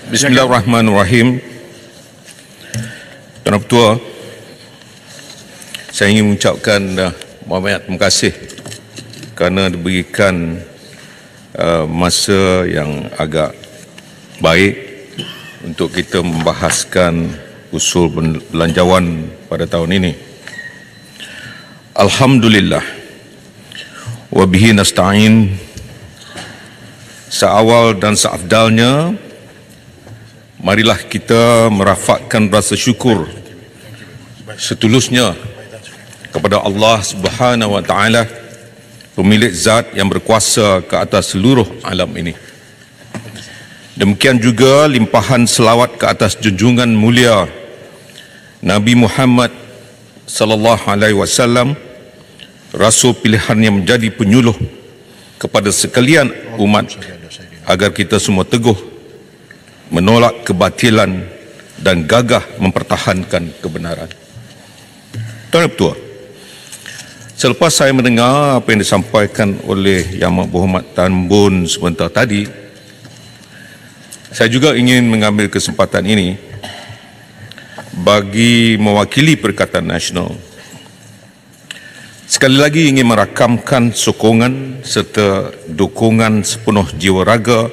Bismillahirrahmanirrahim. Tuan Ketua, saya ingin mengucapkan banyak terima kasih kerana diberikan masa yang agak baik untuk kita membahaskan usul belanjawan pada tahun ini. Alhamdulillah. Wa bihi nasta'in. Seawal dan seafdalnya, marilah kita merafakkan rasa syukur setulusnya kepada Allah Subhanahu wa taala, pemilik zat yang berkuasa ke atas seluruh alam ini. Demikian juga limpahan selawat ke atas junjungan mulia Nabi Muhammad sallallahu alaihi wasallam, rasul pilihan yang menjadi penyuluh kepada sekalian umat, agar kita semua teguh menolak kebatilan dan gagah mempertahankan kebenaran. Tuan Ketua, selepas saya mendengar apa yang disampaikan oleh Yang Berhormat Tan Bun sebentar tadi, saya juga ingin mengambil kesempatan ini bagi mewakili Perikatan Nasional sekali lagi ingin merakamkan sokongan serta dukungan sepenuh jiwa raga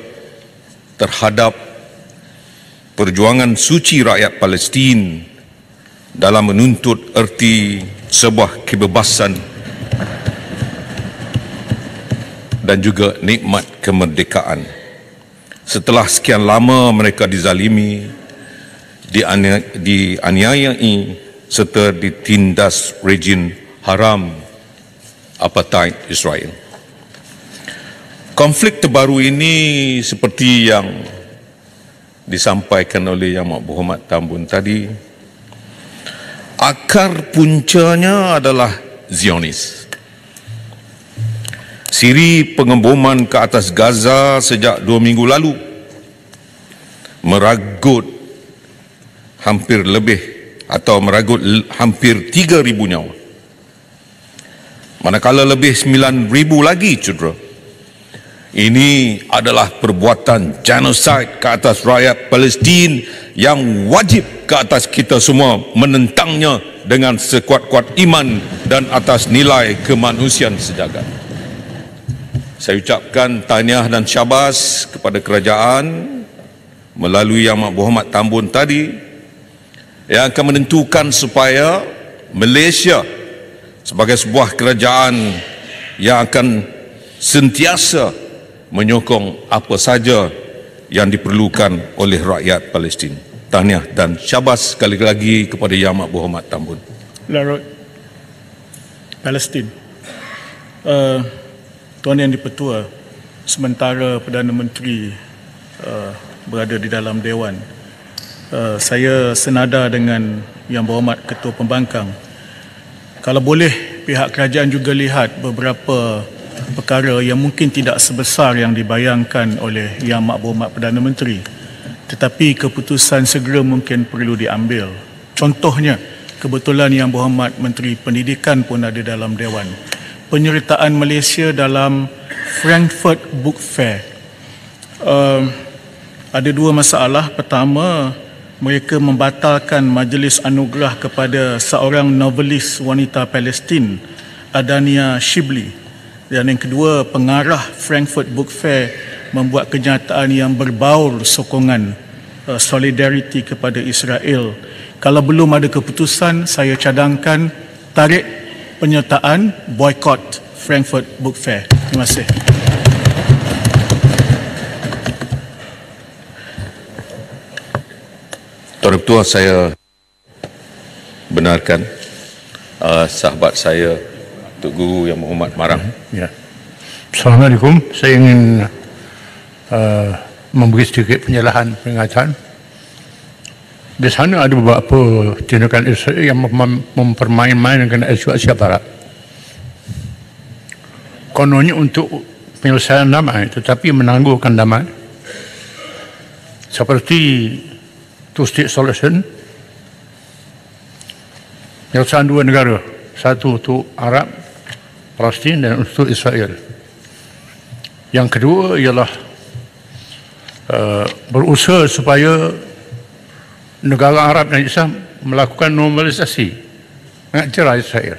terhadap perjuangan suci rakyat Palestin dalam menuntut erti sebuah kebebasan dan juga nikmat kemerdekaan. Setelah sekian lama mereka dizalimi, dianiayai serta ditindas rejim haram apartheid Israel. Konflik terbaru ini seperti yang disampaikan oleh Yang Berhormat Tan Bun tadi, akar puncanya adalah Zionis. Siri pengeboman ke atas Gaza sejak 2 minggu lalu meragut hampir 3,000 nyawa. Manakala lebih 9,000 lagi cedera. Ini adalah perbuatan genosid ke atas rakyat Palestin yang wajib ke atas kita semua menentangnya dengan sekuat-kuat iman dan atas nilai kemanusiaan sejagat. Saya ucapkan tahniah dan syabas kepada kerajaan melalui Yang Berhormat Tan Bun tadi yang akan menentukan supaya Malaysia sebagai sebuah kerajaan yang akan sentiasa menyokong apa saja yang diperlukan oleh rakyat Palestin. Tahniah dan syabas sekali lagi kepada Yang Berhormat Tan Bun. Larut Palestin. Tuan Yang di-Pertua, sementara Perdana Menteri berada di dalam Dewan, saya senada dengan Yang Berhormat Ketua Pembangkang. Kalau boleh, pihak kerajaan juga lihat beberapa perkara yang mungkin tidak sebesar yang dibayangkan oleh Yang Berhormat Perdana Menteri, tetapi keputusan segera mungkin perlu diambil. Contohnya, kebetulan Yang Berhormat Menteri Pendidikan pun ada dalam Dewan. Penyertaan Malaysia dalam Frankfurt Book Fair. Ada dua masalah. Pertama, mereka membatalkan majlis anugerah kepada seorang novelis wanita Palestin, Adania Shibli. Dan yang kedua, pengarah Frankfurt Book Fair membuat kenyataan yang berbaur sokongan solidariti kepada Israel. Kalau belum ada keputusan, saya cadangkan tarik penyertaan boykot Frankfurt Book Fair. Terima kasih. Tuan Ketua, saya benarkan sahabat saya Tuk Guru Yang Berhormat Marang. Ya. Assalamualaikum. Saya ingin memberi sedikit penyalahan peringatan. Di sana ada beberapa tindakan Israel yang mempermain-mainkan isu Asia Barat. Kononnya untuk penyelesaian damai, tetapi menangguhkan damai. Seperti two-state solution, penyelesaian dua negara, satu untuk Arab, Palestin, dan untuk Israel. Yang kedua ialah berusaha supaya negara Arab dan Islam melakukan normalisasi dengan cara Israel.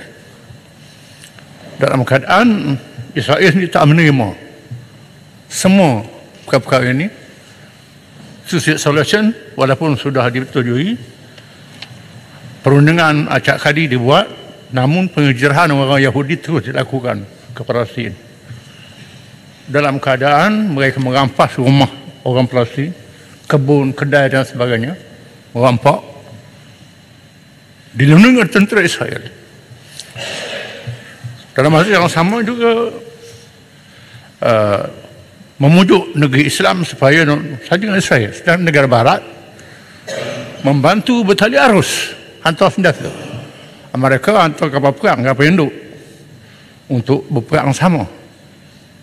Dalam keadaan Israel ini tak menerima semua perkara-perkara ini, two-state solution walaupun sudah disetujui, perundingan acak kadi dibuat, namun penjarahan orang Yahudi terus dilakukan ke Palestin. Dalam keadaan mereka merampas rumah orang Palestin, kebun, kedai dan sebagainya, merampak, dilindungi oleh tentera Israel. Dalam masa yang sama juga memujuk negeri Islam supaya saja dengan Israel dan negara Barat membantu bertali arus hantar senjata. Amerika hantar kapal perang, kapal induk untuk berperang sama.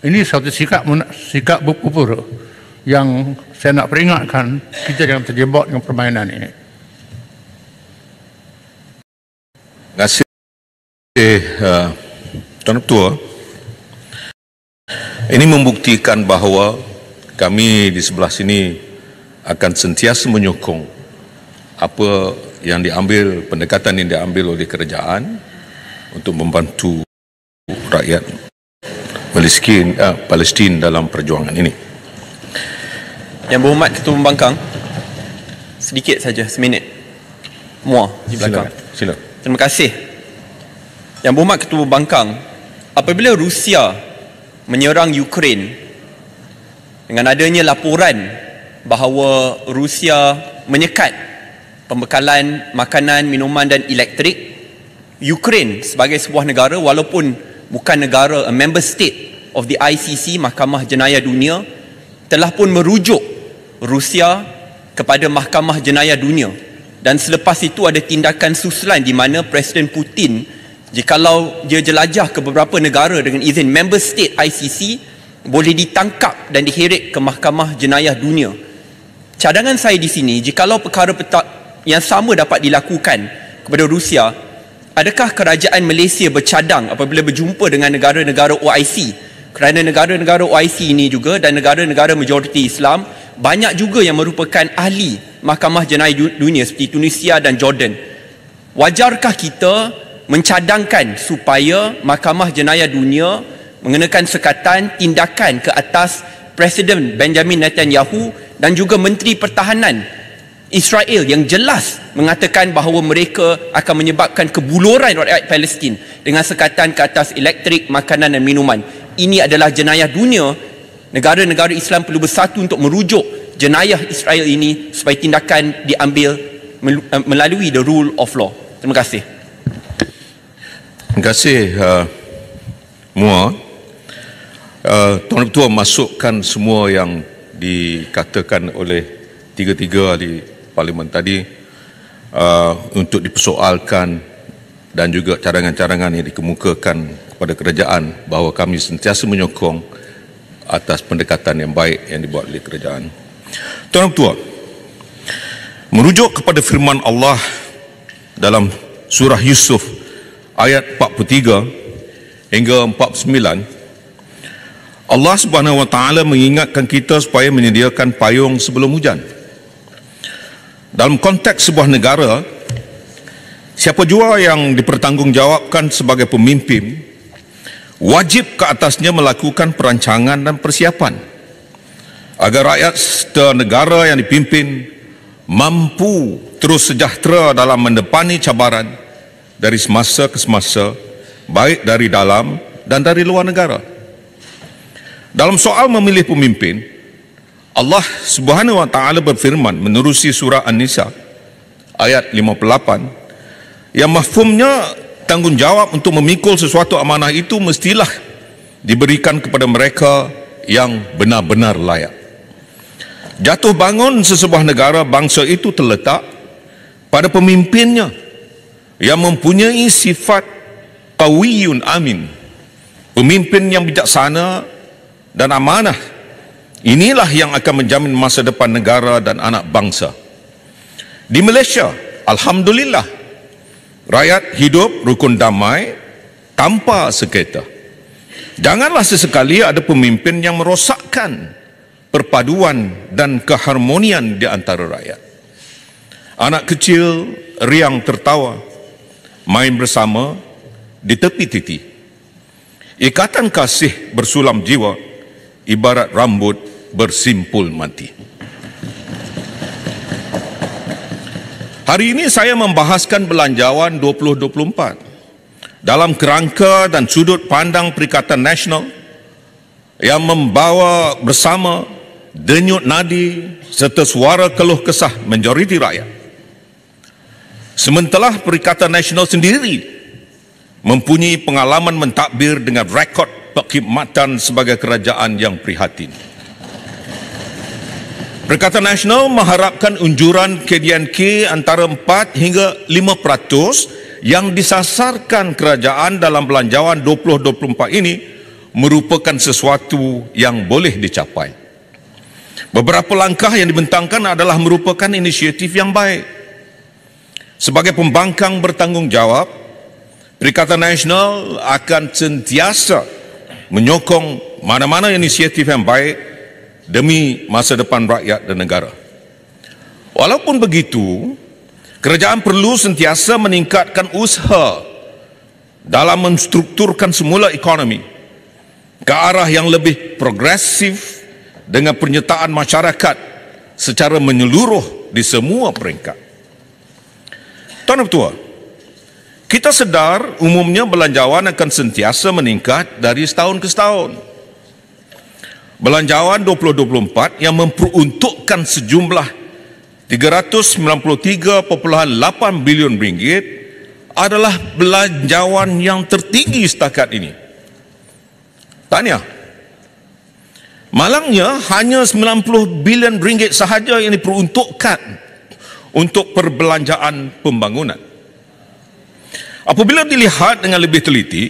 Ini satu sikap berkupur yang saya nak peringatkan kita jangan terjebak dengan permainan ini. Terima kasih Tuan Ketua. Ini membuktikan bahawa kami di sebelah sini akan sentiasa menyokong apa yang diambil, pendekatan yang diambil oleh kerajaan untuk membantu rakyat Palestin dalam perjuangan ini. Yang Berhormat Ketua Pembangkang, sedikit saja, seminit. Muar di belakang. Sila. Terima kasih. Yang Berhormat Ketua Pembangkang, apabila Rusia menyerang Ukraine dengan adanya laporan bahawa Rusia menyekat pembekalan makanan, minuman dan elektrik, Ukraine sebagai sebuah negara, walaupun bukan negara, a member state of the ICC, Mahkamah Jenayah Dunia, telah pun merujuk Rusia kepada Mahkamah Jenayah Dunia. Dan selepas itu ada tindakan susulan di mana Presiden Putin, jikalau dia jelajah ke beberapa negara dengan izin member state ICC, boleh ditangkap dan diheret ke Mahkamah Jenayah Dunia. Cadangan saya di sini, jikalau perkara yang sama dapat dilakukan kepada Rusia, adakah kerajaan Malaysia bercadang apabila berjumpa dengan negara-negara OIC? Kerana negara-negara OIC ini juga dan negara-negara majoriti Islam banyak juga yang merupakan ahli Mahkamah Jenayah Dunia seperti Tunisia dan Jordan. Wajarkah kita mencadangkan supaya Mahkamah Jenayah Dunia mengenakan sekatan tindakan ke atas Presiden Benjamin Netanyahu dan juga Menteri Pertahanan Israel yang jelas mengatakan bahawa mereka akan menyebabkan kebuluran rakyat Palestin dengan sekatan ke atas elektrik, makanan dan minuman. Ini adalah jenayah dunia. Negara-negara Islam perlu bersatu untuk merujuk jenayah Israel ini supaya tindakan diambil melalui the rule of law. Terima kasih. Terima kasih Muar. Tuan Ketua masukkan semua yang dikatakan oleh tiga-tiga ahli Parlimen tadi untuk dipersoalkan dan juga cadangan-cadangan yang dikemukakan kepada kerajaan bahawa kami sentiasa menyokong atas pendekatan yang baik yang dibuat oleh kerajaan. Tuan Ketua, merujuk kepada firman Allah dalam surah Yusuf ayat 43 hingga 49, Allah Subhanahu wa taala mengingatkan kita supaya menyediakan payung sebelum hujan. Dalam konteks sebuah negara, siapa jua yang dipertanggungjawabkan sebagai pemimpin wajib ke atasnya melakukan perancangan dan persiapan agar rakyat serta negara yang dipimpin mampu terus sejahtera dalam mendepani cabaran dari semasa ke semasa, baik dari dalam dan dari luar negara. Dalam soal memilih pemimpin, Allah Subhanahu wa taala berfirman menerusi surah An-Nisa ayat 58 yang mafhumnya tanggungjawab untuk memikul sesuatu amanah itu mestilah diberikan kepada mereka yang benar-benar layak. Jatuh bangun sesebuah negara bangsa itu terletak pada pemimpinnya yang mempunyai sifat qawiyun amin, pemimpin yang bijaksana dan amanah. Inilah yang akan menjamin masa depan negara dan anak bangsa. Di Malaysia, alhamdulillah, rakyat hidup rukun damai tanpa sengketa. Janganlah sesekali ada pemimpin yang merosakkan perpaduan dan keharmonian di antara rakyat. Anak kecil riang tertawa, main bersama di tepi titi. Ikatan kasih bersulam jiwa, ibarat rambut bersimpul mati. Hari ini saya membahaskan Belanjawan 2024 dalam kerangka dan sudut pandang Perikatan Nasional yang membawa bersama denyut nadi serta suara keluh kesah majoriti rakyat. Sementara Perikatan Nasional sendiri mempunyai pengalaman mentadbir dengan rekod perkhidmatan sebagai kerajaan yang prihatin. Perikatan Nasional mengharapkan unjuran KDNK antara 4 hingga 5% yang disasarkan kerajaan dalam Belanjawan 2024 ini merupakan sesuatu yang boleh dicapai. Beberapa langkah yang dibentangkan adalah merupakan inisiatif yang baik. Sebagai pembangkang bertanggungjawab, Perikatan Nasional akan sentiasa menyokong mana-mana inisiatif yang baik demi masa depan rakyat dan negara. Walaupun begitu, kerajaan perlu sentiasa meningkatkan usaha dalam menstrukturkan semula ekonomi ke arah yang lebih progresif dengan penyertaan masyarakat secara menyeluruh di semua peringkat. Tuan Ketua, kita sedar umumnya belanjawan akan sentiasa meningkat dari setahun ke setahun. Belanjawan 2024 yang memperuntukkan sejumlah 393.8 bilion ringgit adalah belanjawan yang tertinggi setakat ini. Tahniah. Malangnya hanya 90 bilion ringgit sahaja yang diperuntukkan untuk perbelanjaan pembangunan. Apabila dilihat dengan lebih teliti,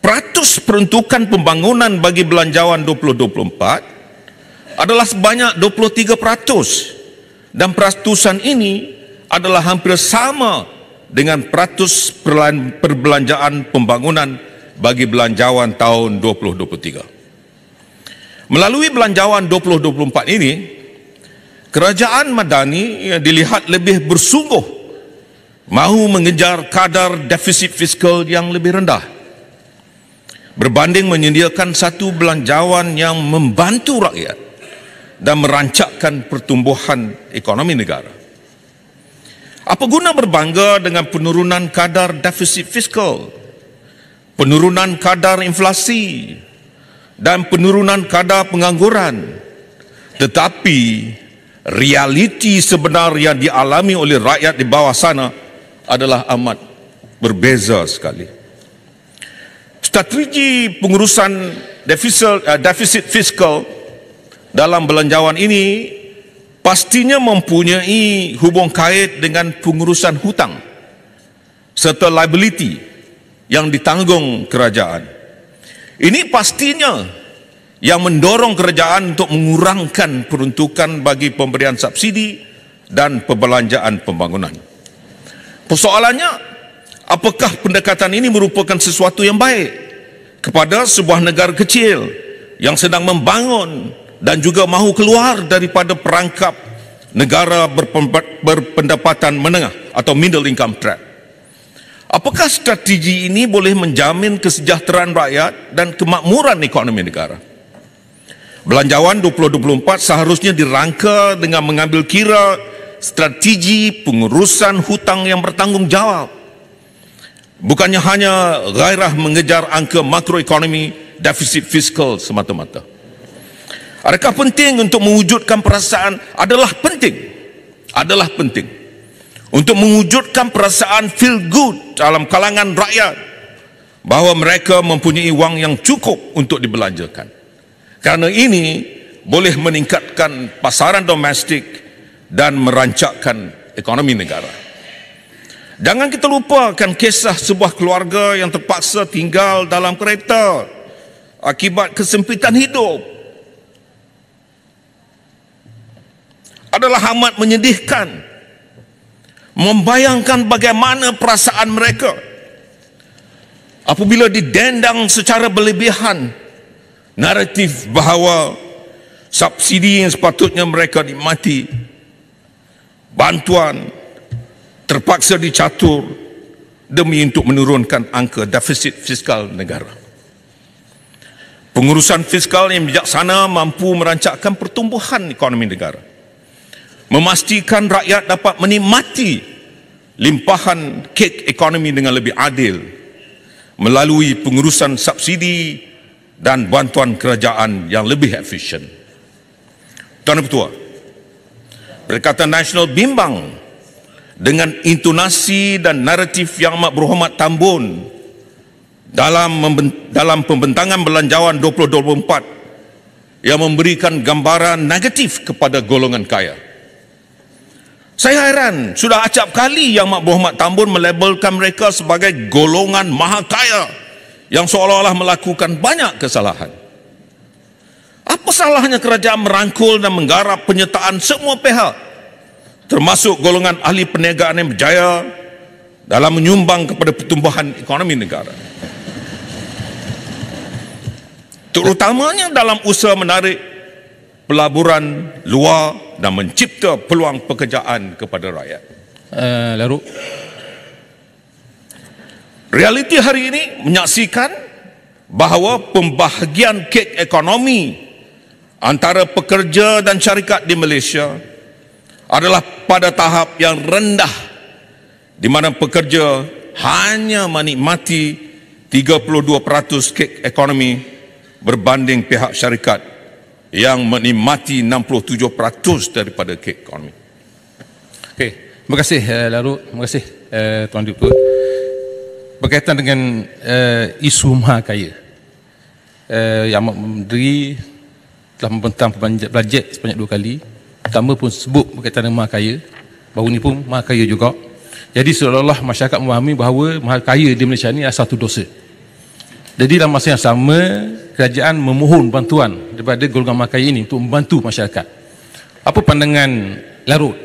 peratus peruntukan pembangunan bagi Belanjawan 2024 adalah sebanyak 23%, dan peratusan ini adalah hampir sama dengan peratus perbelanjaan pembangunan bagi Belanjawan tahun 2023. Melalui Belanjawan 2024 ini, kerajaan madani dilihat lebih bersungguh mahu mengejar kadar defisit fiskal yang lebih rendah berbanding menyediakan satu belanjawan yang membantu rakyat dan merancakkan pertumbuhan ekonomi negara. Apa guna berbangga dengan penurunan kadar defisit fiskal, penurunan kadar inflasi dan penurunan kadar pengangguran, tetapi realiti sebenar yang dialami oleh rakyat di bawah sana adalah amat berbeza sekali. Strategi pengurusan defisit fiskal dalam belanjawan ini pastinya mempunyai hubung kait dengan pengurusan hutang serta liability yang ditanggung kerajaan. Ini pastinya yang mendorong kerajaan untuk mengurangkan peruntukan bagi pemberian subsidi dan perbelanjaan pembangunan. Persoalannya, apakah pendekatan ini merupakan sesuatu yang baik kepada sebuah negara kecil yang sedang membangun dan juga mahu keluar daripada perangkap negara berpendapatan menengah atau middle income trap? Apakah strategi ini boleh menjamin kesejahteraan rakyat dan kemakmuran ekonomi negara? Belanjawan 2024 seharusnya dirangka dengan mengambil kira strategi pengurusan hutang yang bertanggungjawab, bukannya hanya gairah mengejar angka makroekonomi defisit fiskal semata-mata. Adakah penting untuk mewujudkan perasaan? Adalah penting untuk mewujudkan perasaan feel good dalam kalangan rakyat bahawa mereka mempunyai wang yang cukup untuk dibelanjakan. Kerana ini boleh meningkatkan pasaran domestik dan merancakkan ekonomi negara. Jangan kita lupakan kisah sebuah keluarga yang terpaksa tinggal dalam kereta akibat kesempitan hidup. Adalah amat menyedihkan, membayangkan bagaimana perasaan mereka apabila didendang secara berlebihan naratif bahawa subsidi yang sepatutnya mereka nikmati, bantuan terpaksa dicatur demi untuk menurunkan angka defisit fiskal negara. Pengurusan fiskal yang bijaksana mampu merancangkan pertumbuhan ekonomi negara, memastikan rakyat dapat menikmati limpahan kek ekonomi dengan lebih adil melalui pengurusan subsidi dan bantuan kerajaan yang lebih efisien. Tuan Ketua, Perikatan Nasional bimbang dengan intonasi dan naratif yang amat berhormat Tambun dalam pembentangan belanjawan 2024 yang memberikan gambaran negatif kepada golongan kaya. Saya heran, sudah acap kali yang amat berhormat Tambun melabelkan mereka sebagai golongan maha kaya yang seolah-olah melakukan banyak kesalahan. Apa salahnya kerajaan merangkul dan menggarap penyertaan semua pihak, termasuk golongan ahli perniagaan yang berjaya dalam menyumbang kepada pertumbuhan ekonomi negara, terutamanya dalam usaha menarik pelaburan luar dan mencipta peluang pekerjaan kepada rakyat. Larut. Realiti hari ini menyaksikan bahawa pembahagian kek ekonomi antara pekerja dan syarikat di Malaysia adalah pada tahap yang rendah, di mana pekerja hanya menikmati 32% kek ekonomi berbanding pihak syarikat yang menikmati 67% daripada kek ekonomi. Okey, terima kasih Larut, terima kasih Tuan Direktur. Berkaitan dengan isu maha kaya, Yang Amat Menteri telah membentang bajet sebanyak 2 kali. Pertama pun sebut berkaitan dengan maha kaya, baru ni pun maha kaya juga. Jadi seolah-olah masyarakat memahami bahawa maha kaya di Malaysia ni adalah satu dosa. Jadi dalam masa yang sama, kerajaan memohon bantuan daripada golongan maha kaya ini untuk membantu masyarakat. Apa pandangan Larut?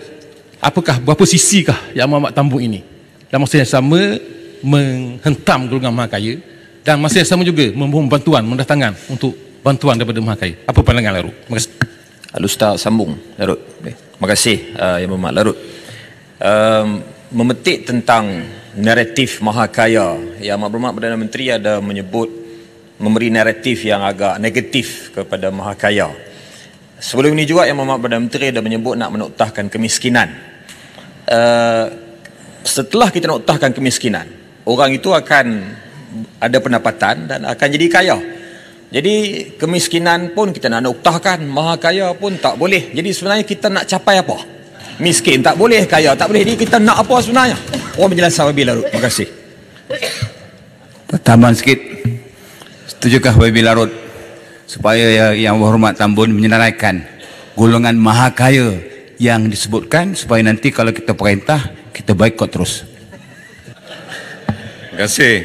Apakah, berapa sisikah Yang Amat Tambun ini dalam masa yang sama menghentam golongan maha kaya dan masa yang sama juga memohon bantuan, mendatangkan untuk bantuan daripada maha kaya? Apa pandangan Larut? Terima kasih. Al-Ustaz sambung, Larut. Terima kasih Yang Berhormat Larut. Memetik tentang naratif maha kaya, Yang Amat Berhormat Perdana Menteri ada menyebut, memberi naratif yang agak negatif kepada maha kaya. Sebelum ini juga Yang Berhormat Perdana Menteri ada menyebut nak menoktahkan kemiskinan. Setelah kita noktahkan kemiskinan, orang itu akan ada pendapatan dan akan jadi kaya. Jadi kemiskinan pun kita nak noktahkan, maha kaya pun tak boleh. Jadi sebenarnya kita nak capai apa? Miskin tak boleh, kaya tak boleh. Jadi kita nak apa sebenarnya? Orang menjelaskan Wabi Larut. Terima kasih. Tambahan sikit. Setujukah Wabi Larut supaya Yang Berhormat Tambun menyenaraikan golongan maha kaya yang disebutkan supaya nanti kalau kita perintah kita boikot terus? Terima kasih.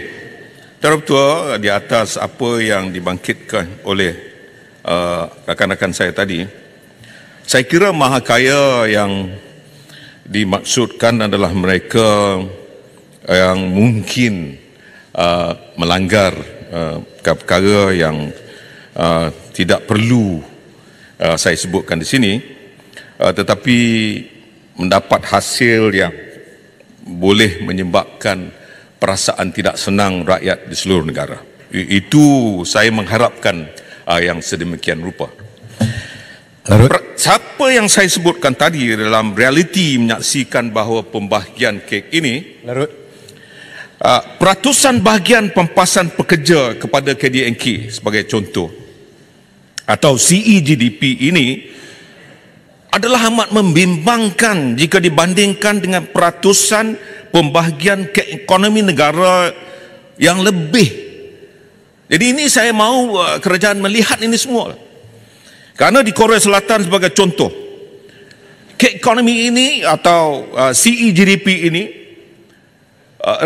Tuan Ketua, di atas apa yang dibangkitkan oleh rakan-rakan saya tadi, saya kira maha kaya yang dimaksudkan adalah mereka yang mungkin melanggar perkara yang tidak perlu saya sebutkan di sini, tetapi mendapat hasil yang boleh menyebabkan perasaan tidak senang rakyat di seluruh negara. Itu saya mengharapkan yang sedemikian rupa. Siapa yang saya sebutkan tadi dalam realiti menyaksikan bahawa pembahagian kek ini, peratusan bahagian pempasan pekerja kepada KDNK sebagai contoh, atau CEGDP ini adalah amat membimbangkan jika dibandingkan dengan peratusan pembahagian ekonomi negara yang lebih. Jadi ini saya mahu kerajaan melihat ini semua. Kerana di Korea Selatan sebagai contoh, ekonomi ini atau CEGDP ini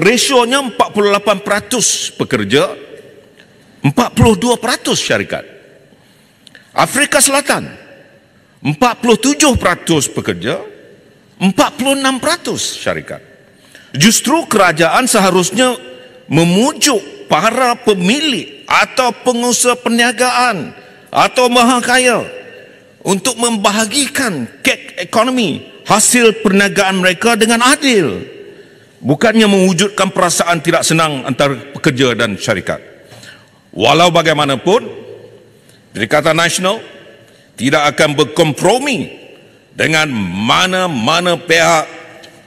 rasionya 48% pekerja, 42% syarikat. Afrika Selatan 47% pekerja, 46% syarikat. Justru kerajaan seharusnya memujuk para pemilik atau pengusaha perniagaan atau maha kaya untuk membahagikan gig ekonomi hasil perniagaan mereka dengan adil, bukannya mewujudkan perasaan tidak senang antara pekerja dan syarikat. Walau bagaimanapun, Perikatan Nasional tidak akan berkompromi dengan mana-mana pihak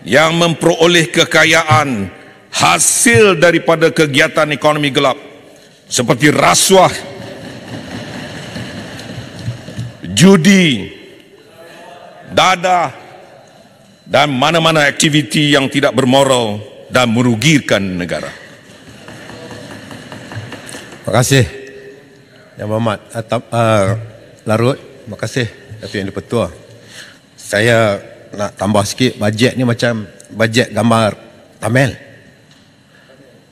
yang memperoleh kekayaan hasil daripada kegiatan ekonomi gelap seperti rasuah, judi, dadah dan mana-mana aktiviti yang tidak bermoral dan merugikan negara. Terima kasih Yang Berhormat Larut. Terima kasih Datuk Yang Di-Pertua. Saya nak tambah sikit, bajet ni macam bajet gambar Tamil.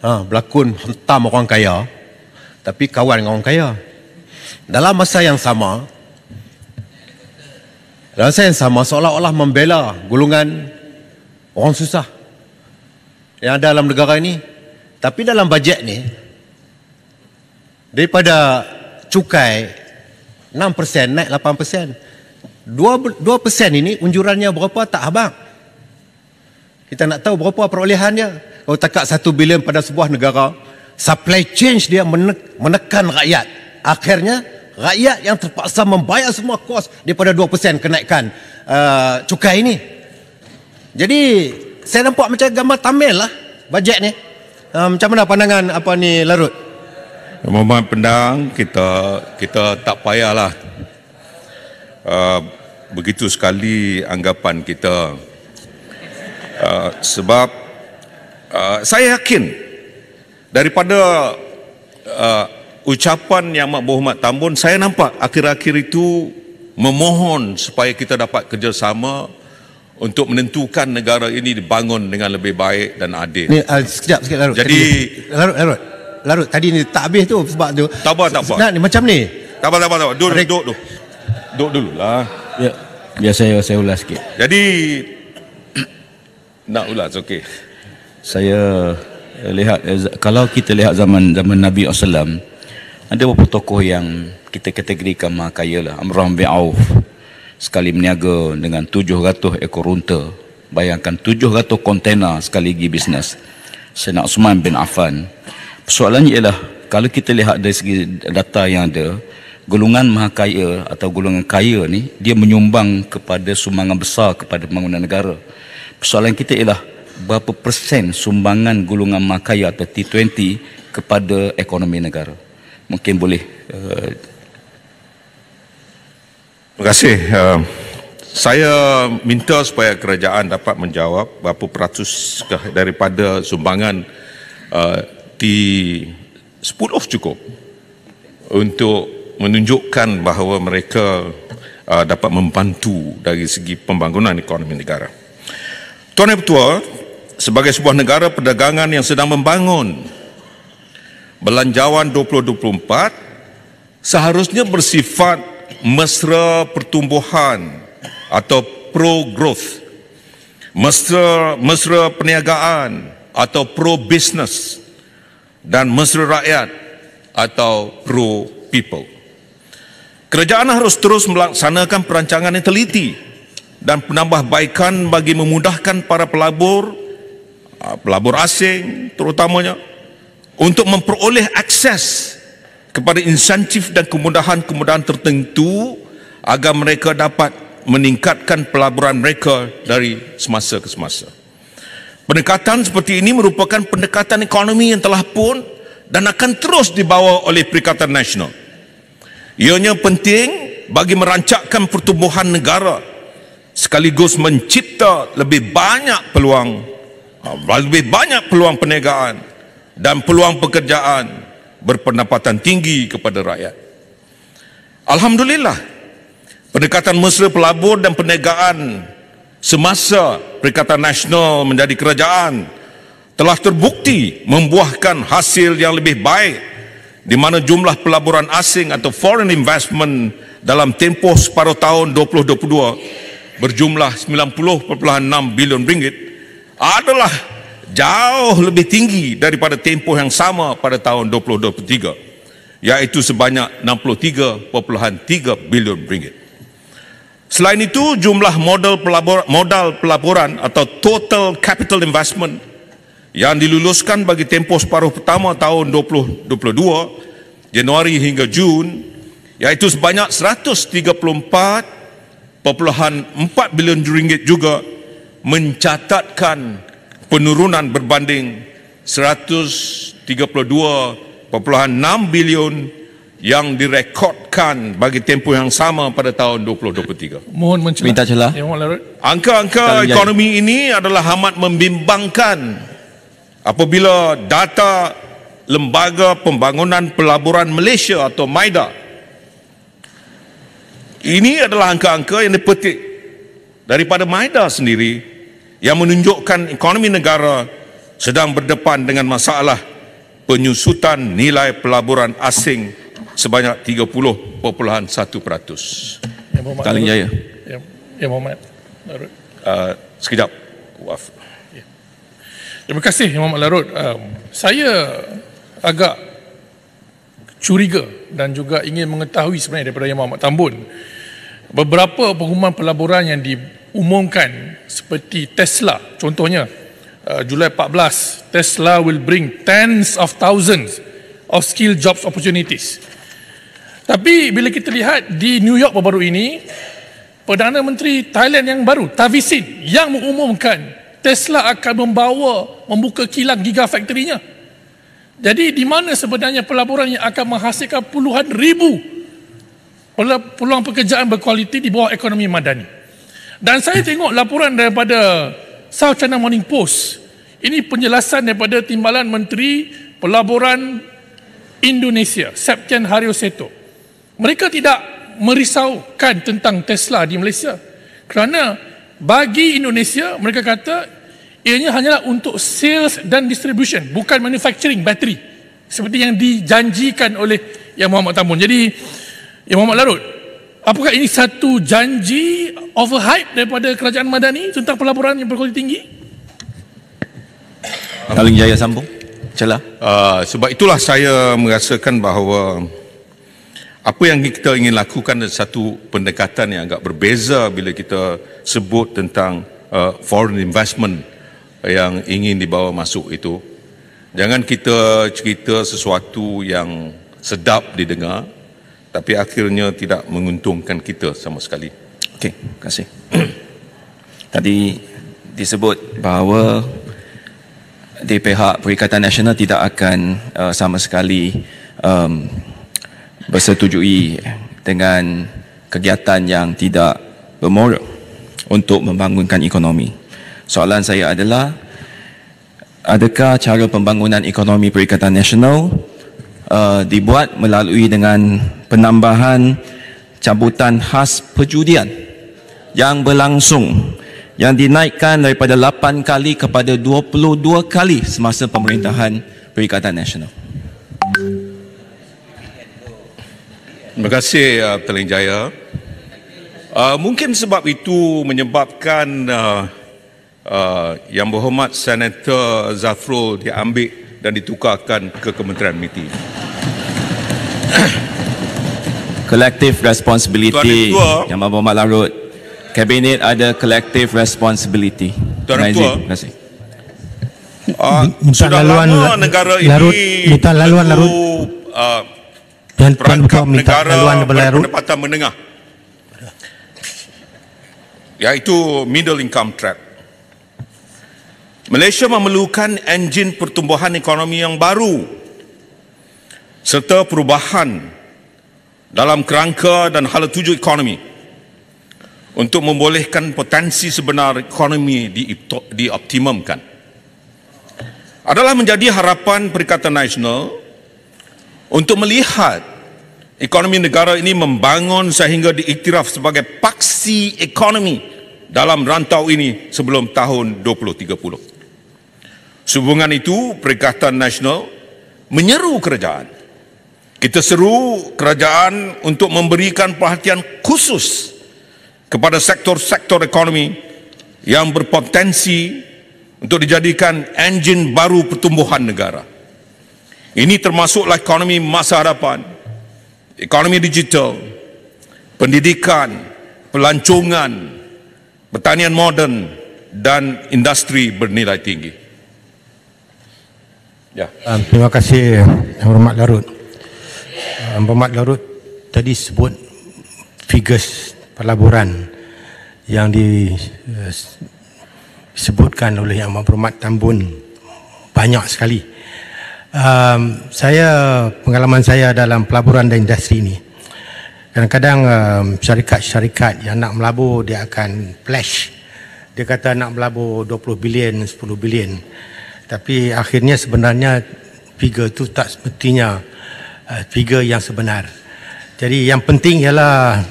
Berlakon hentam orang kaya tapi kawan dengan orang kaya. Dalam masa yang sama seolah-olah membela golongan orang susah yang ada dalam negara ini. Tapi dalam bajet ni, daripada cukai 6% naik 8%. 2% ini unjurannya berapa tak habang. Kita nak tahu berapa perolehannya. Kalau takat 1 bilion pada sebuah negara, supply chain dia menekan rakyat. Akhirnya rakyat yang terpaksa membayar semua kos daripada 2% kenaikan cukai ini. Jadi saya nampak macam gambar Tamil lah bajet ni. Macam mana pandangan Larut? Mohon pendang, kita tak payahlah begitu sekali anggapan kita, sebab saya yakin daripada ucapan Yang Amat Berhormat Tambun, saya nampak akhir-akhir itu memohon supaya kita dapat kerjasama untuk menentukan negara ini dibangun dengan lebih baik dan adil. Ni sekejap Larut. Jadi Larut tadi ni tak habis tu sebab tu. Tak apa. Nah, ni macam ni. Tak apa. Duduk dulu lah. Ya, biar saya ulas sikit. Jadi nak ulas, okey. Saya lihat, kalau kita lihat zaman Nabi SAW, ada beberapa tokoh yang kita kategorikan maha kaya lah. Amr bin Auf sekali berniaga dengan 700 ekor unta. Bayangkan 700 kontena sekali pergi bisnes. Sayyidina Uthman bin Affan. Persoalannya ialah, kalau kita lihat dari segi data yang ada, golongan maha kaya atau golongan kaya ni, dia menyumbang kepada sumbangan besar kepada pembangunan negara. Persoalan kita ialah, berapa persen sumbangan golongan maha kaya atau T20 kepada ekonomi negara? Mungkin boleh. Terima kasih. Saya minta supaya kerajaan dapat menjawab berapa peratus daripada sumbangan T10 cukup untuk menunjukkan bahawa mereka dapat membantu dari segi pembangunan ekonomi negara. Tuan Yang Bertuah, sebagai sebuah negara perdagangan yang sedang membangun, Belanjawan 2024 seharusnya bersifat mesra pertumbuhan atau pro-growth, mesra perniagaan atau pro-business, dan mesra rakyat atau pro-people. Kerajaan harus terus melaksanakan perancangan yang teliti dan penambahbaikan bagi memudahkan para pelabur asing terutamanya untuk memperoleh akses kepada insentif dan kemudahan-kemudahan tertentu agar mereka dapat meningkatkan pelaburan mereka dari semasa ke semasa. Pendekatan seperti ini merupakan pendekatan ekonomi yang telah pun dan akan terus dibawa oleh Perikatan Nasional. Ianya penting bagi merancangkan pertumbuhan negara sekaligus mencipta lebih banyak peluang perniagaan dan peluang pekerjaan berpendapatan tinggi kepada rakyat. Alhamdulillah, pendekatan mesra pelabur dan perniagaan semasa Perikatan Nasional menjadi kerajaan telah terbukti membuahkan hasil yang lebih baik, di mana jumlah pelaburan asing atau foreign investment dalam tempoh separuh tahun 2022 berjumlah 90.6 bilion ringgit adalah jauh lebih tinggi daripada tempoh yang sama pada tahun 2023, iaitu sebanyak 63.3 bilion ringgit. Selain itu, jumlah modal pelaburan atau total capital investment yang diluluskan bagi tempoh separuh pertama tahun 2022, Januari hingga Jun, iaitu sebanyak 134.4 bilion ringgit juga mencatatkan penurunan berbanding 132.6 bilion yang direkodkan bagi tempoh yang sama pada tahun 2023. Mohon mencelah. Minta celah. Yang Mohon Larut. Angka-angka ekonomi ini adalah amat membimbangkan apabila data Lembaga Pembangunan Pelaburan Malaysia atau MIDA. Ini adalah angka-angka yang dipetik daripada MIDA sendiri yang menunjukkan ekonomi negara sedang berdepan dengan masalah penyusutan nilai pelaburan asing sebanyak 30.1%. Yang Berhormat Taling Jaya. Yang Berhormat Larut. Sekejap. Waf. Terima kasih Yang Berhormat Larut. Saya agak curiga dan juga ingin mengetahui sebenarnya daripada Yang Berhormat Tambun, beberapa pengumuman pelaburan yang diumumkan seperti Tesla, contohnya Julai 14, Tesla will bring tens of thousands of skill jobs opportunities. Tapi bila kita lihat di New York baru-baru ini, Perdana Menteri Thailand yang baru, Tavisin, yang mengumumkan Tesla akan membuka kilang gigafactory-nya. Jadi di mana sebenarnya pelaburan yang akan menghasilkan puluhan ribu peluang pekerjaan berkualiti di bawah ekonomi madani. Dan saya tengok laporan daripada South China Morning Post. Ini penjelasan daripada Timbalan Menteri Pelaburan Indonesia, Septian Haryo Seto. Mereka tidak merisaukan tentang Tesla di Malaysia. Kerana bagi Indonesia, mereka kata ianya hanyalah untuk sales dan distribution, bukan manufacturing bateri. Seperti yang dijanjikan oleh Yang Berhormat Tambun. Jadi, Yang Berhormat Larut, apakah ini satu janji overhype daripada kerajaan madani tentang pelaburan yang berkualiti tinggi? Taling Jaya sambung. Celah. Sebab itulah saya merasakan bahawa apa yang kita ingin lakukan adalah satu pendekatan yang agak berbeza bila kita sebut tentang foreign investment yang ingin dibawa masuk itu. Jangan kita cerita sesuatu yang sedap didengar tapi akhirnya tidak menguntungkan kita sama sekali. Okey, terima kasih. Tadi disebut bahawa di pihak Perikatan Nasional tidak akan sama sekali bersetujui dengan kegiatan yang tidak bermoral untuk membangunkan ekonomi. Soalan saya adalah, adakah cara pembangunan ekonomi Perikatan Nasional dibuat melalui dengan penambahan cabutan khas perjudian yang berlangsung, yang dinaikkan daripada 8 kali kepada 22 kali semasa pemerintahan Perikatan Nasional? Terima kasih Taling Jaya. Mungkin sebab itu menyebabkan Yang Berhormat Senator Zafrul diambil dan ditukarkan ke Kementerian MITI. Collective responsibility. Tuan Yang Berhormat Larut, Kabinet ada collective responsibility. Tuan Ketua, Terima kasih. Minta sudah laluan lama negara Larut, ini minta laluan Larut. Dan Tuan perangkap Ketua minta negara laluan daripada Larut. berpendapatan menengah, iaitu middle income trap. Malaysia memerlukan enjin pertumbuhan ekonomi yang baru serta perubahan dalam kerangka dan hala tuju ekonomi untuk membolehkan potensi sebenar ekonomi dioptimumkan. Adalah menjadi harapan Perikatan Nasional untuk melihat ekonomi negara ini membangun sehingga diiktiraf sebagai paksi ekonomi dalam rantau ini sebelum tahun 2030. Sehubungan itu, Perikatan Nasional menyeru kerajaan. Kita seru kerajaan untuk memberikan perhatian khusus kepada sektor-sektor ekonomi yang berpotensi untuk dijadikan enjin baru pertumbuhan negara. Ini termasuklah ekonomi masa hadapan, ekonomi digital, pendidikan, pelancongan, pertanian moden dan industri bernilai tinggi. Ya. Terima kasih Yang Berhormat Larut. Yang Berhormat Larut tadi sebut figures pelaburan yang disebutkan oleh Yang Berhormat Tambun banyak sekali. Pengalaman saya dalam pelaburan dan industri ini, kadang-kadang syarikat-syarikat yang nak melabur dia akan flash. Dia kata nak melabur 20 bilion, 10 bilion. Tapi akhirnya sebenarnya figure itu tak semestinya figure yang sebenar. Jadi yang penting ialah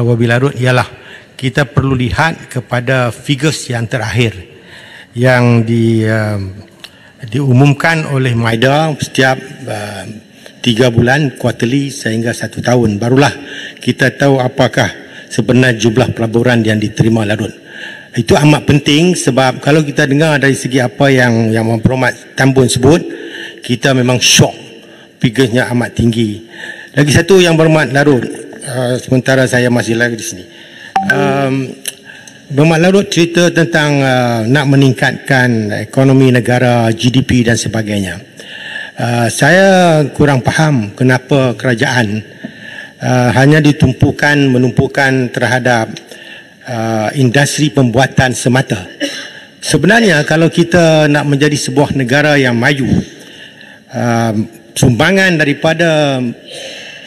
Wabi Larut ialah kita perlu lihat kepada figures yang terakhir yang diumumkan oleh MIDA setiap 3 bulan quarterly sehingga 1 tahun. Barulah kita tahu apakah sebenar jumlah pelaburan yang diterima Larut. Itu amat penting sebab kalau kita dengar dari segi apa yang Berhormat Tambun sebut, kita memang syok, figurnya amat tinggi. Lagi satu Yang Berhormat Larut, sementara saya masih lagi di sini. Berhormat Larut cerita tentang nak meningkatkan ekonomi negara, GDP dan sebagainya. Saya kurang faham kenapa kerajaan hanya menumpukan terhadap industri pembuatan semata. Sebenarnya kalau kita nak menjadi sebuah negara yang maju, sumbangan daripada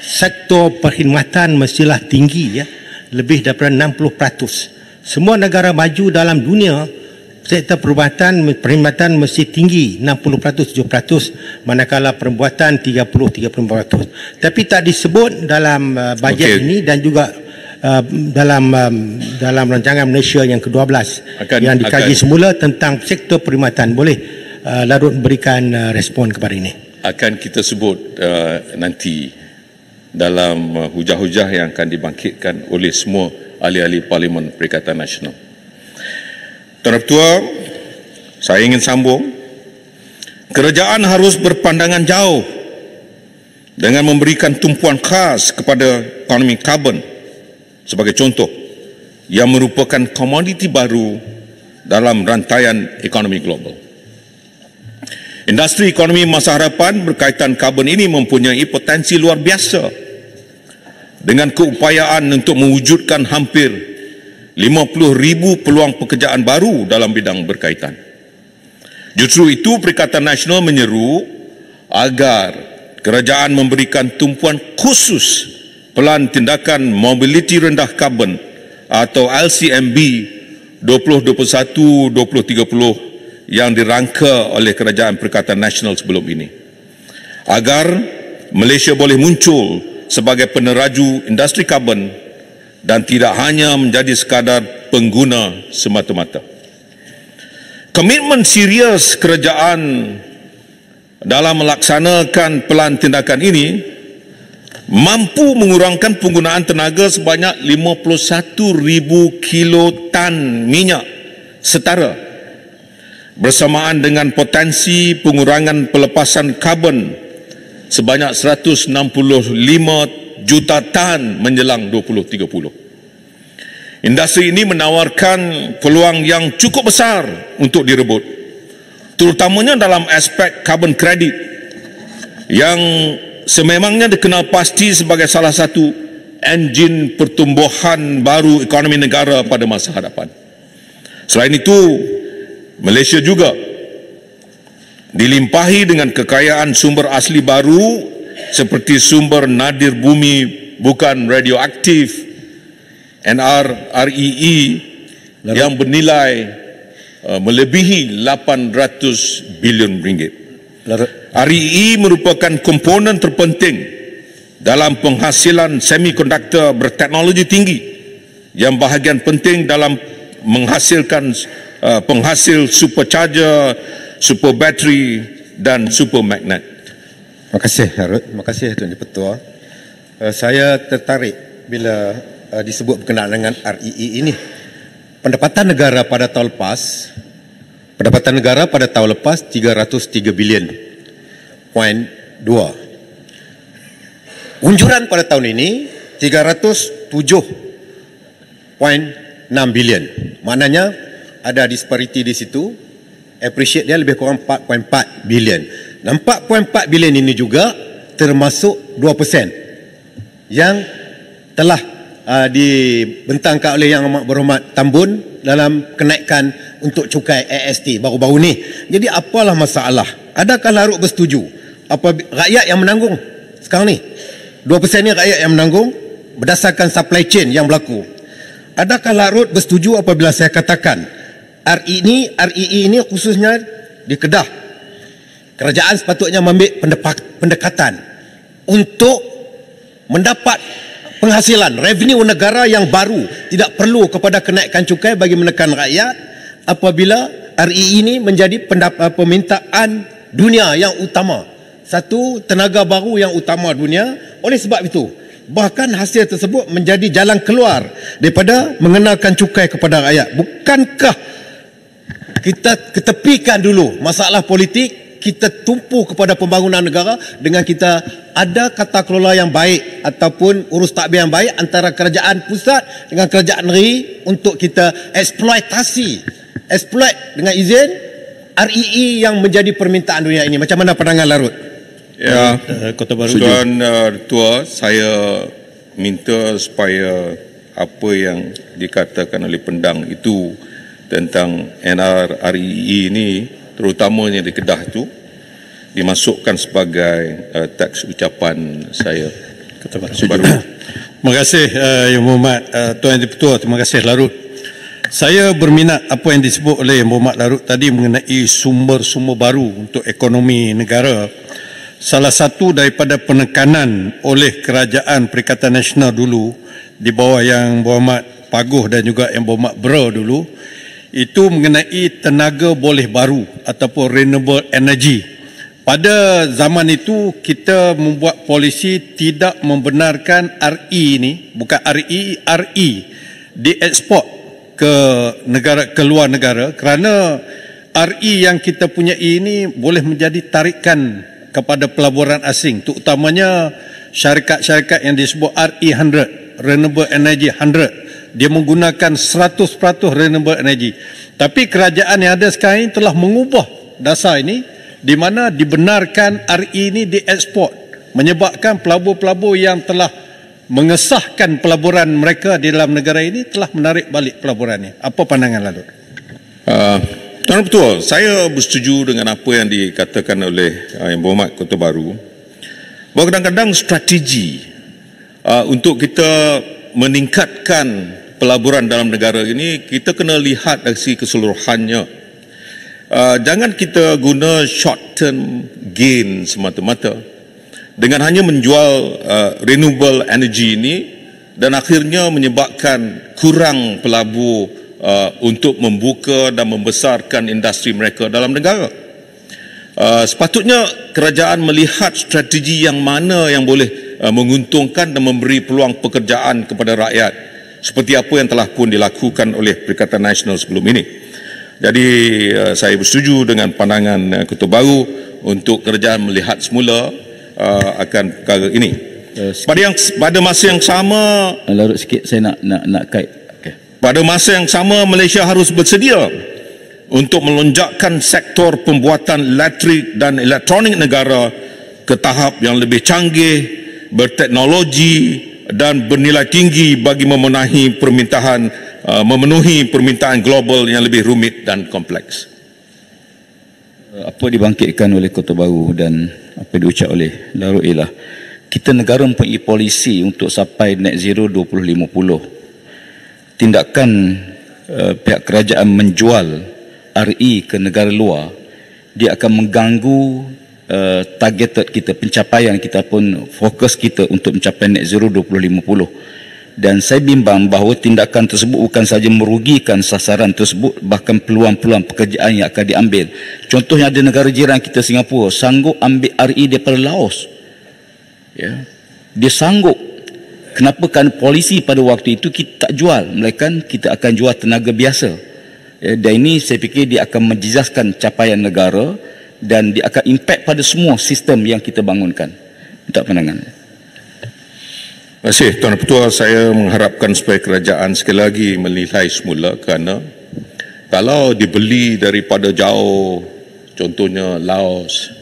sektor perkhidmatan mestilah tinggi, ya, lebih daripada 60%. Semua negara maju dalam dunia sektor perkhidmatan mesti tinggi 60%, 70%, manakala perbuatan 30-34%. Tapi tak disebut dalam bajet ini dan juga dalam rancangan Malaysia yang ke-12 yang dikaji semula tentang sektor perkhidmatan. Boleh Larut berikan respon kepada ini? Akan kita sebut nanti dalam hujah-hujah yang akan dibangkitkan oleh semua ahli-ahli Parlimen Perikatan Nasional. Tuan Ketua, saya ingin sambung. Kerajaan harus berpandangan jauh dengan memberikan tumpuan khas kepada ekonomi karbon sebagai contoh yang merupakan komoditi baru dalam rantaian ekonomi global. Industri ekonomi masa hadapan berkaitan karbon ini mempunyai potensi luar biasa dengan keupayaan untuk mewujudkan hampir 50,000 peluang pekerjaan baru dalam bidang berkaitan. Justru itu Perikatan Nasional menyeru agar kerajaan memberikan tumpuan khusus Pelan Tindakan Mobiliti Rendah Karbon atau LCMB 2021-2030 yang dirangka oleh Kerajaan Perikatan Nasional sebelum ini, agar Malaysia boleh muncul sebagai peneraju industri karbon dan tidak hanya menjadi sekadar pengguna semata-mata. Komitmen serius kerajaan dalam melaksanakan pelan tindakan ini mampu mengurangkan penggunaan tenaga sebanyak 51,000 kilotan minyak setara, bersamaan dengan potensi pengurangan pelepasan karbon sebanyak 165 juta tan menjelang 2030. Industri ini menawarkan peluang yang cukup besar untuk direbut, terutamanya dalam aspek carbon credit yang sememangnya dikenal pasti sebagai salah satu enjin pertumbuhan baru ekonomi negara pada masa hadapan. Selain itu, Malaysia juga dilimpahi dengan kekayaan sumber asli baru seperti sumber nadir bumi bukan radioaktif NREE yang bernilai melebihi 800 bilion ringgit. REE merupakan komponen terpenting dalam penghasilan semikonduktor berteknologi tinggi yang bahagian penting dalam menghasilkan penghasil supercharger, super battery dan super magnet. Terima kasih Harut, terima kasih Tuan Di-Pertua. Saya tertarik bila disebut berkenaan dengan REE ini. Pendapatan negara pada tahun lepas 303 bilion. Poin 2. Unjuran pada tahun ini 307 bilion. Maknanya ada disparity di situ. Appreciate dia lebih kurang 4.4 bilion. Dan 4.4 bilion ini juga termasuk 2% yang telah dibentangkan oleh Yang Amat Berhormat Tambun dalam kenaikan untuk cukai AST baru-baru ni. Jadi apalah masalah? Adakah Larut bersetuju rakyat yang menanggung sekarang ni? 2% ni rakyat yang menanggung berdasarkan supply chain yang berlaku. Adakah Larut bersetuju apabila saya katakan REE ini khususnya di Kedah, kerajaan sepatutnya mengambil pendekatan untuk mendapat penghasilan revenue negara yang baru, tidak perlu kepada kenaikan cukai bagi menekan rakyat apabila REE ini menjadi permintaan dunia yang utama, satu tenaga baru yang utama dunia. Oleh sebab itu, bahkan hasil tersebut menjadi jalan keluar daripada mengenalkan cukai kepada rakyat. Bukankah kita ketepikan dulu masalah politik, kita tumpu kepada pembangunan negara dengan kita ada kata kelola yang baik ataupun urus takbir yang baik antara kerajaan pusat dengan kerajaan negeri untuk kita exploit dengan izin REE yang menjadi permintaan dunia ini. Macam mana pandangan Larut? Ya, Tuan Ketua, saya minta supaya apa yang dikatakan oleh pendang itu tentang NREE ini, terutamanya di Kedah itu, dimasukkan sebagai teks ucapan saya. Terima kasih Yang Berhormat Tuan Dipertua. Terima kasih Larut. Saya berminat apa yang disebut oleh Yang Berhormat Larut tadi mengenai sumber-sumber baru untuk ekonomi negara. Salah satu daripada penekanan oleh Kerajaan Perikatan Nasional dulu di bawah Yang Berhormat Paguh dan juga Yang Berhormat Bra dulu, itu mengenai tenaga boleh baru ataupun renewable energy. Pada zaman itu kita membuat polisi tidak membenarkan RE ini, bukan RE dieksport ke negara, ke luar negara, kerana RE yang kita punya ini boleh menjadi tarikan kepada pelaburan asing, terutamanya syarikat-syarikat yang disebut RE100, Renewable Energy 100. Dia menggunakan 100% renewable energy. Tapi kerajaan yang ada sekarang ini telah mengubah dasar ini, di mana dibenarkan RE ini dieksport, menyebabkan pelabur-pelabur yang telah mengesahkan pelaburan mereka di dalam negara ini telah menarik balik pelaburannya. Apa pandangan Larut? Tuan Ketua, saya bersetuju dengan apa yang dikatakan oleh Yang Berhormat Kota Baru, bahawa kadang-kadang strategi untuk kita meningkatkan pelaburan dalam negara ini, kita kena lihat dari segi keseluruhannya. Jangan kita guna short term gain semata-mata dengan hanya menjual renewable energy ini dan akhirnya menyebabkan kurang pelabur untuk membuka dan membesarkan industri mereka dalam negara. Sepatutnya kerajaan melihat strategi yang mana yang boleh menguntungkan dan memberi peluang pekerjaan kepada rakyat, seperti apa yang telah pun dilakukan oleh Perikatan Nasional sebelum ini. Jadi saya bersetuju dengan pandangan Ketua Baru untuk kerajaan melihat semula akan perkara ini. Pada masa yang sama, Larut sikit saya nak kait. Okay. Pada masa yang sama, Malaysia harus bersedia untuk melonjakkan sektor pembuatan elektrik dan elektronik negara ke tahap yang lebih canggih, berteknologi dan bernilai tinggi bagi memenuhi permintaan global yang lebih rumit dan kompleks. Apa dibangkitkan oleh Kota Baru dan apa diucap oleh Larut ialah kita negara mempunyai polisi untuk sampai net zero 2050. Tindakan pihak kerajaan menjual RE ke negara luar, dia akan mengganggu targeted kita, pencapaian kita pun, fokus kita untuk mencapai net zero 2050. Dan saya bimbang bahawa tindakan tersebut bukan sahaja merugikan sasaran tersebut, bahkan peluang-peluang pekerjaan yang akan diambil. Contohnya ada negara jiran kita, Singapura, sanggup ambil RE daripada Laos. Ya. Dia sanggup. Kenapa? Kerana polisi pada waktu itu kita tak jual, melainkan kita akan jual tenaga biasa. Ya, dan ini saya fikir dia akan menjejaskan capaian negara dan dia akan impact pada semua sistem yang kita bangunkan. Minta pandangan. Terima kasih Tuan Ketua. Saya mengharapkan supaya kerajaan sekali lagi menilai semula, kerana kalau dibeli daripada jauh, contohnya Laos,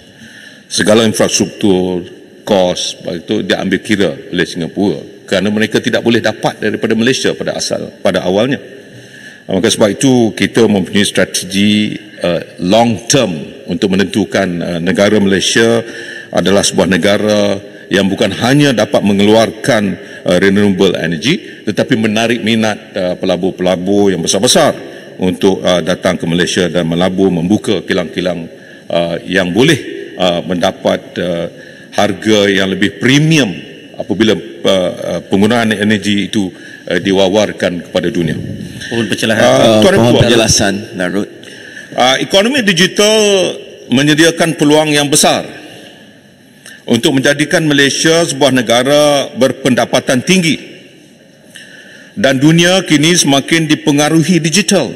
segala infrastruktur, kos, itu diambil kira oleh Singapura, kerana mereka tidak boleh dapat daripada Malaysia pada awalnya. Maka sebab itu kita mempunyai strategi long term untuk menentukan negara Malaysia adalah sebuah negara yang bukan hanya dapat mengeluarkan renewable energy, tetapi menarik minat pelabur-pelabur yang besar-besar untuk datang ke Malaysia dan melabur, membuka kilang-kilang yang boleh mendapat harga yang lebih premium apabila penggunaan energi itu diwawarkan kepada dunia. Mohon pencerahan, mohon penjelasan, Narut. Ekonomi digital menyediakan peluang yang besar untuk menjadikan Malaysia sebuah negara berpendapatan tinggi, dan dunia kini semakin dipengaruhi digital,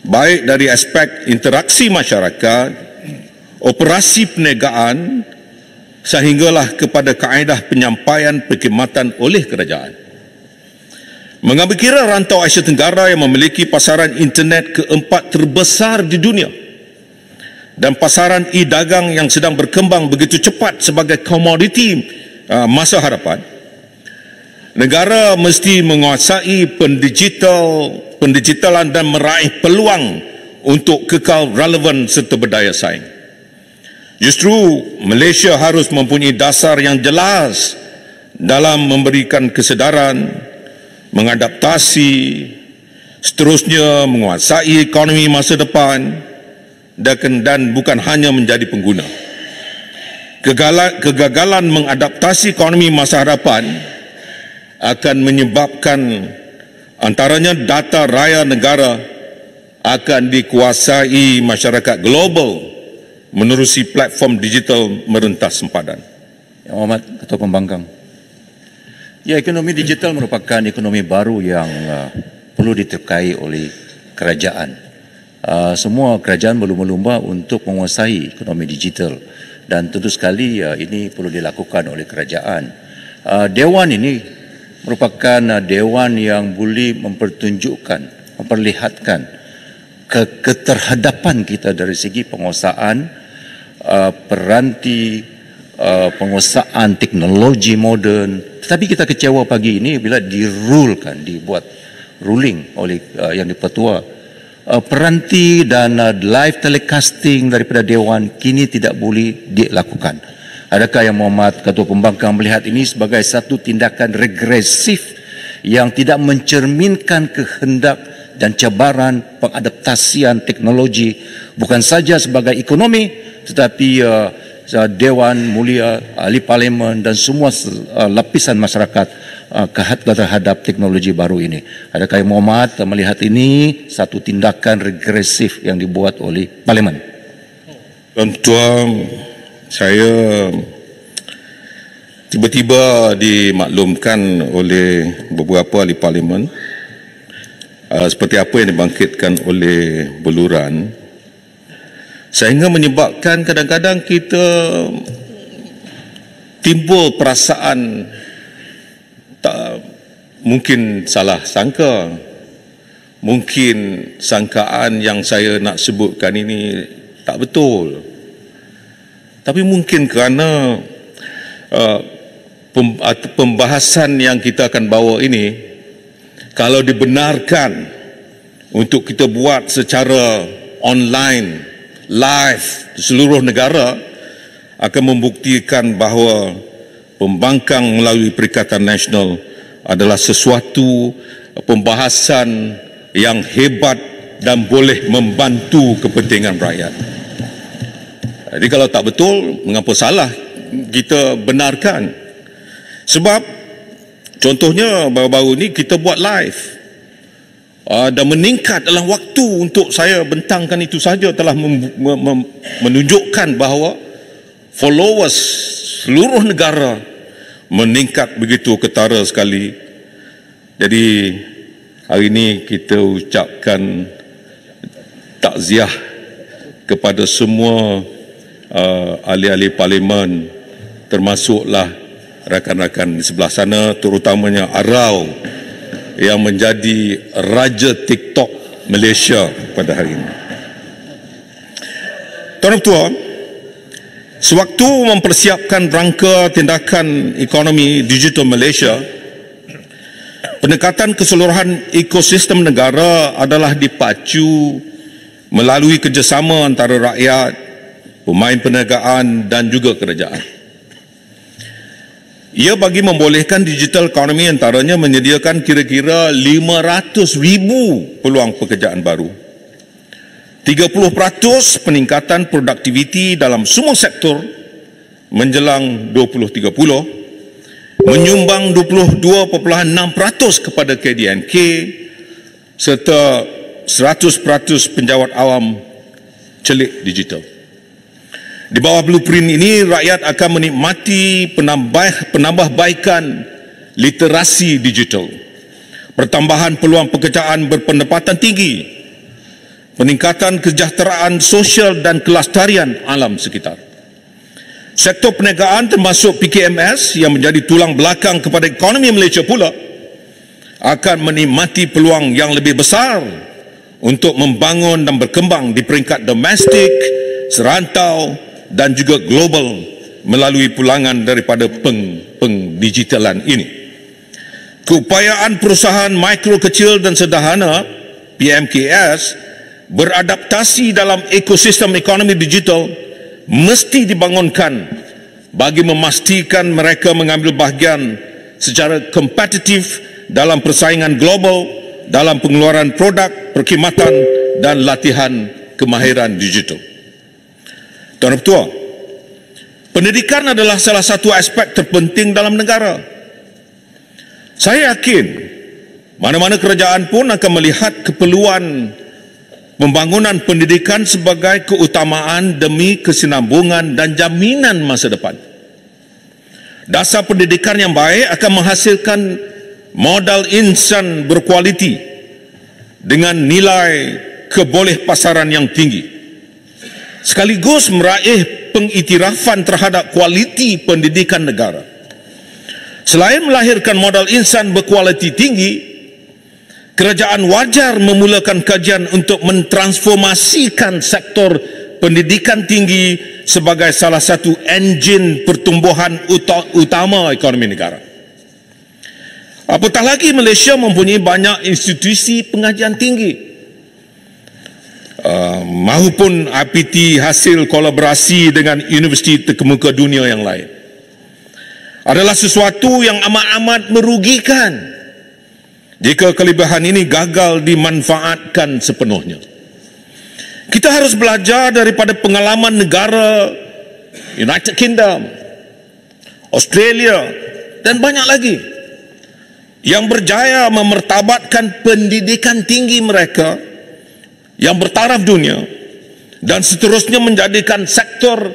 baik dari aspek interaksi masyarakat, operasi perniagaan, sehinggalah kepada kaedah penyampaian perkhidmatan oleh kerajaan. Mengambil kira rantau Asia Tenggara yang memiliki pasaran internet keempat terbesar di dunia dan pasaran e-dagang yang sedang berkembang begitu cepat sebagai komoditi masa hadapan, negara mesti menguasai pendigitalan dan meraih peluang untuk kekal relevan serta berdaya saing. Justru Malaysia harus mempunyai dasar yang jelas dalam memberikan kesedaran, mengadaptasi, seterusnya menguasai ekonomi masa depan, dan bukan hanya menjadi pengguna. Kegagalan mengadaptasi ekonomi masa hadapan akan menyebabkan antaranya data raya negara akan dikuasai masyarakat global menerusi platform digital merentas sempadan. Yang Amat Ketua Pembangkang. Ya, ekonomi digital merupakan ekonomi baru yang perlu diterkai oleh kerajaan. Semua kerajaan berlumba-lumba untuk menguasai ekonomi digital, dan tentu sekali ini perlu dilakukan oleh kerajaan. Dewan ini merupakan dewan yang boleh memperlihatkan keterhadapan kita dari segi penguasaan peranti, penguasaan teknologi moden. Tetapi kita kecewa pagi ini bila dibuat ruling oleh yang di-Pertua, peranti dan live telecasting daripada Dewan kini tidak boleh dilakukan. Adakah Yang Mohormat Ketua Pembangkang melihat ini sebagai satu tindakan regresif yang tidak mencerminkan kehendak dan cabaran pengadaptasian teknologi bukan saja sebagai ekonomi, tetapi Dewan Mulia, ahli parlimen dan semua lapisan masyarakat terhadap teknologi baru ini? Adakah Yang Mohormat melihat ini satu tindakan regresif yang dibuat oleh parlimen? Tuan, saya tiba-tiba dimaklumkan oleh beberapa ahli parlimen seperti apa yang dibangkitkan oleh Beluran, sehingga menyebabkan kadang-kadang kita timbul perasaan mungkin salah sangka, mungkin sangkaan yang saya nak sebutkan ini tak betul. Tapi mungkin kerana pembahasan yang kita akan bawa ini, kalau dibenarkan untuk kita buat secara online, live di seluruh negara, akan membuktikan bahawa pembangkang melalui Perikatan Nasional adalah sesuatu pembahasan yang hebat dan boleh membantu kepentingan rakyat. Jadi kalau tak betul, mengapa salah kita benarkan? Sebab contohnya baru-baru ni kita buat live dan meningkat dalam waktu untuk saya bentangkan itu saja telah menunjukkan bahawa followers seluruh negara meningkat begitu ketara sekali. Jadi hari ini kita ucapkan takziah kepada semua ahli-ahli parlimen, termasuklah rakan-rakan di sebelah sana, terutamanya Arau yang menjadi raja TikTok Malaysia pada hari ini. Tuan Ketua, sewaktu mempersiapkan rangka tindakan ekonomi digital Malaysia, pendekatan keseluruhan ekosistem negara adalah dipacu melalui kerjasama antara rakyat, pemain perniagaan dan juga kerajaan. Ia bagi membolehkan digital ekonomi antaranya menyediakan kira-kira 500,000 peluang pekerjaan baru, 30% peningkatan produktiviti dalam semua sektor menjelang 2030, menyumbang 22.6% kepada KDNK serta 100% penjawat awam celik digital. Di bawah blueprint ini, rakyat akan menikmati penambahbaikan literasi digital, pertambahan peluang pekerjaan berpendapatan tinggi, peningkatan kesejahteraan sosial dan kelestarian alam sekitar. Sektor perniagaan termasuk PKMS yang menjadi tulang belakang kepada ekonomi Malaysia pula akan menikmati peluang yang lebih besar untuk membangun dan berkembang di peringkat domestik, serantau dan juga global melalui pulangan daripada pengdigitalan ini. Keupayaan perusahaan mikro, kecil dan sederhana PMKS beradaptasi dalam ekosistem ekonomi digital mesti dibangunkan bagi memastikan mereka mengambil bahagian secara kompetitif dalam persaingan global dalam pengeluaran produk, perkhidmatan dan latihan kemahiran digital. Tuan Ketua, pendidikan adalah salah satu aspek terpenting dalam negara. Saya yakin mana-mana kerajaan pun akan melihat keperluan pembangunan pendidikan sebagai keutamaan demi kesinambungan dan jaminan masa depan. Dasar pendidikan yang baik akan menghasilkan modal insan berkualiti dengan nilai kebolehpasaran yang tinggi, sekaligus meraih pengiktirafan terhadap kualiti pendidikan negara. Selain melahirkan modal insan berkualiti tinggi, kerajaan wajar memulakan kajian untuk mentransformasikan sektor pendidikan tinggi sebagai salah satu enjin pertumbuhan utama ekonomi negara. Apatah lagi Malaysia mempunyai banyak institusi pengajian tinggi, maupun IPT hasil kolaborasi dengan universiti terkemuka dunia yang lain. Adalah sesuatu yang amat-amat merugikan jika kelebihan ini gagal dimanfaatkan sepenuhnya. Kita harus belajar daripada pengalaman negara United Kingdom, Australia dan banyak lagi yang berjaya memertabatkan pendidikan tinggi mereka yang bertaraf dunia dan seterusnya menjadikan sektor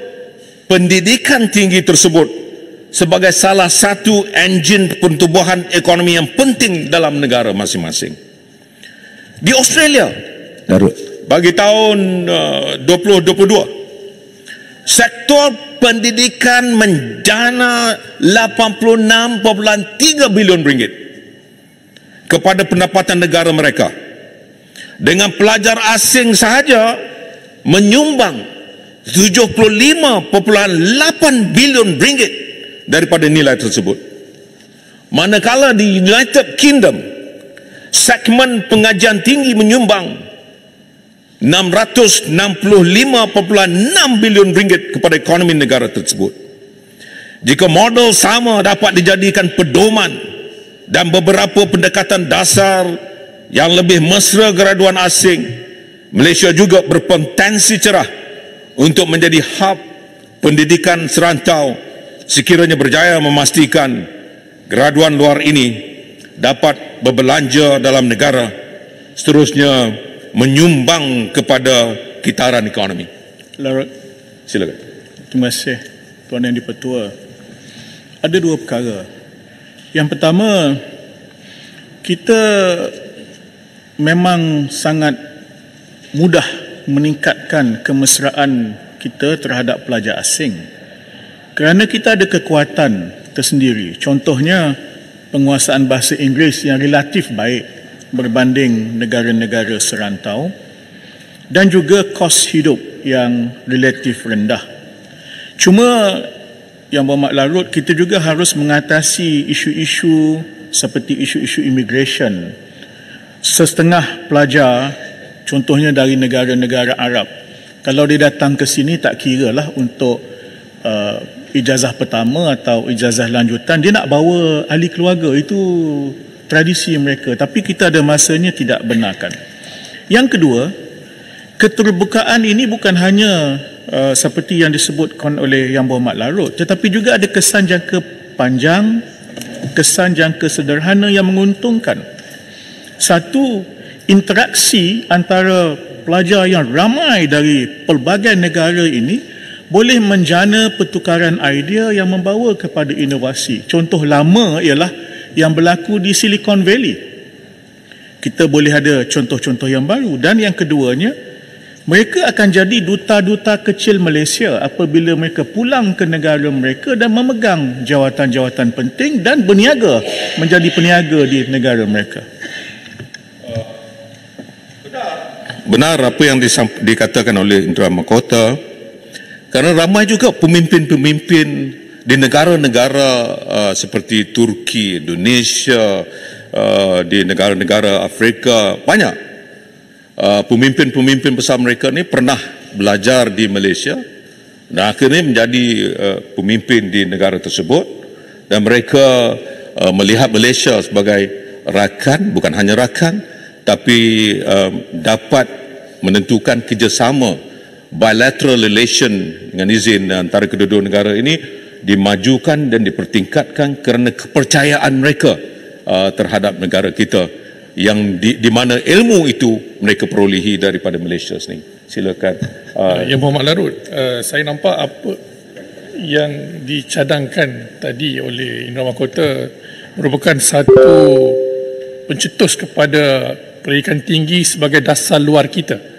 pendidikan tinggi tersebut sebagai salah satu enjin pertumbuhan ekonomi yang penting dalam negara masing-masing. Di Australia, bagi tahun 2022, sektor pendidikan menjana 86.3 bilion ringgit kepada pendapatan negara mereka, dengan pelajar asing sahaja menyumbang 75.8 bilion ringgit daripada nilai tersebut. Manakala di United Kingdom, segmen pengajian tinggi menyumbang 665.6 bilion ringgit kepada ekonomi negara tersebut. Jika model sama dapat dijadikan pedoman dan beberapa pendekatan dasar yang lebih mesra graduan asing, Malaysia juga berpotensi cerah untuk menjadi hub pendidikan serantau sekiranya berjaya memastikan graduan luar ini dapat berbelanja dalam negara, seterusnya menyumbang kepada kitaran ekonomi. Larut. Silakan. Terima kasih Tuan Yang di-Pertua. Ada dua perkara. Yang pertama, kita memang sangat mudah meningkatkan kemesraan kita terhadap pelajar asing kerana kita ada kekuatan tersendiri. Contohnya penguasaan bahasa Inggeris yang relatif baik berbanding negara-negara serantau dan juga kos hidup yang relatif rendah. Cuma Yang Berhormat Larut, kita juga harus mengatasi isu-isu seperti isu-isu immigration. Setengah pelajar, contohnya dari negara-negara Arab, kalau dia datang ke sini tak kira lah untuk ijazah pertama atau ijazah lanjutan, dia nak bawa ahli keluarga, itu tradisi mereka. Tapi kita ada masanya tidak benarkan. Yang kedua, keterbukaan ini bukan hanya seperti yang disebutkan oleh Yang Berhormat Larut, tetapi juga ada kesan jangka panjang, kesan jangka sederhana yang menguntungkan. Satu, interaksi antara pelajar yang ramai dari pelbagai negara ini boleh menjana pertukaran idea yang membawa kepada inovasi. Contoh lama ialah yang berlaku di Silicon Valley. Kita boleh ada contoh-contoh yang baru. Dan yang keduanya, mereka akan jadi duta-duta kecil Malaysia apabila mereka pulang ke negara mereka dan memegang jawatan-jawatan penting dan berniaga, menjadi peniaga di negara mereka. Benar apa yang dikatakan oleh Indra Mahkota, kerana ramai juga pemimpin-pemimpin di negara-negara seperti Turki, Indonesia, di negara-negara Afrika, banyak pemimpin-pemimpin besar mereka ni pernah belajar di Malaysia dan akhirnya menjadi pemimpin di negara tersebut, dan mereka melihat Malaysia sebagai rakan, bukan hanya rakan, tapi dapat menentukan kerjasama bilateral relation dengan izin antara kedua-dua negara ini dimajukan dan dipertingkatkan kerana kepercayaan mereka terhadap negara kita, yang di mana ilmu itu mereka perolehi daripada Malaysia sendiri. Silakan. Yang Berhormat Larut, saya nampak apa yang dicadangkan tadi oleh Indra Mahkota merupakan satu pencetus kepada pendidikan tinggi sebagai dasar luar kita.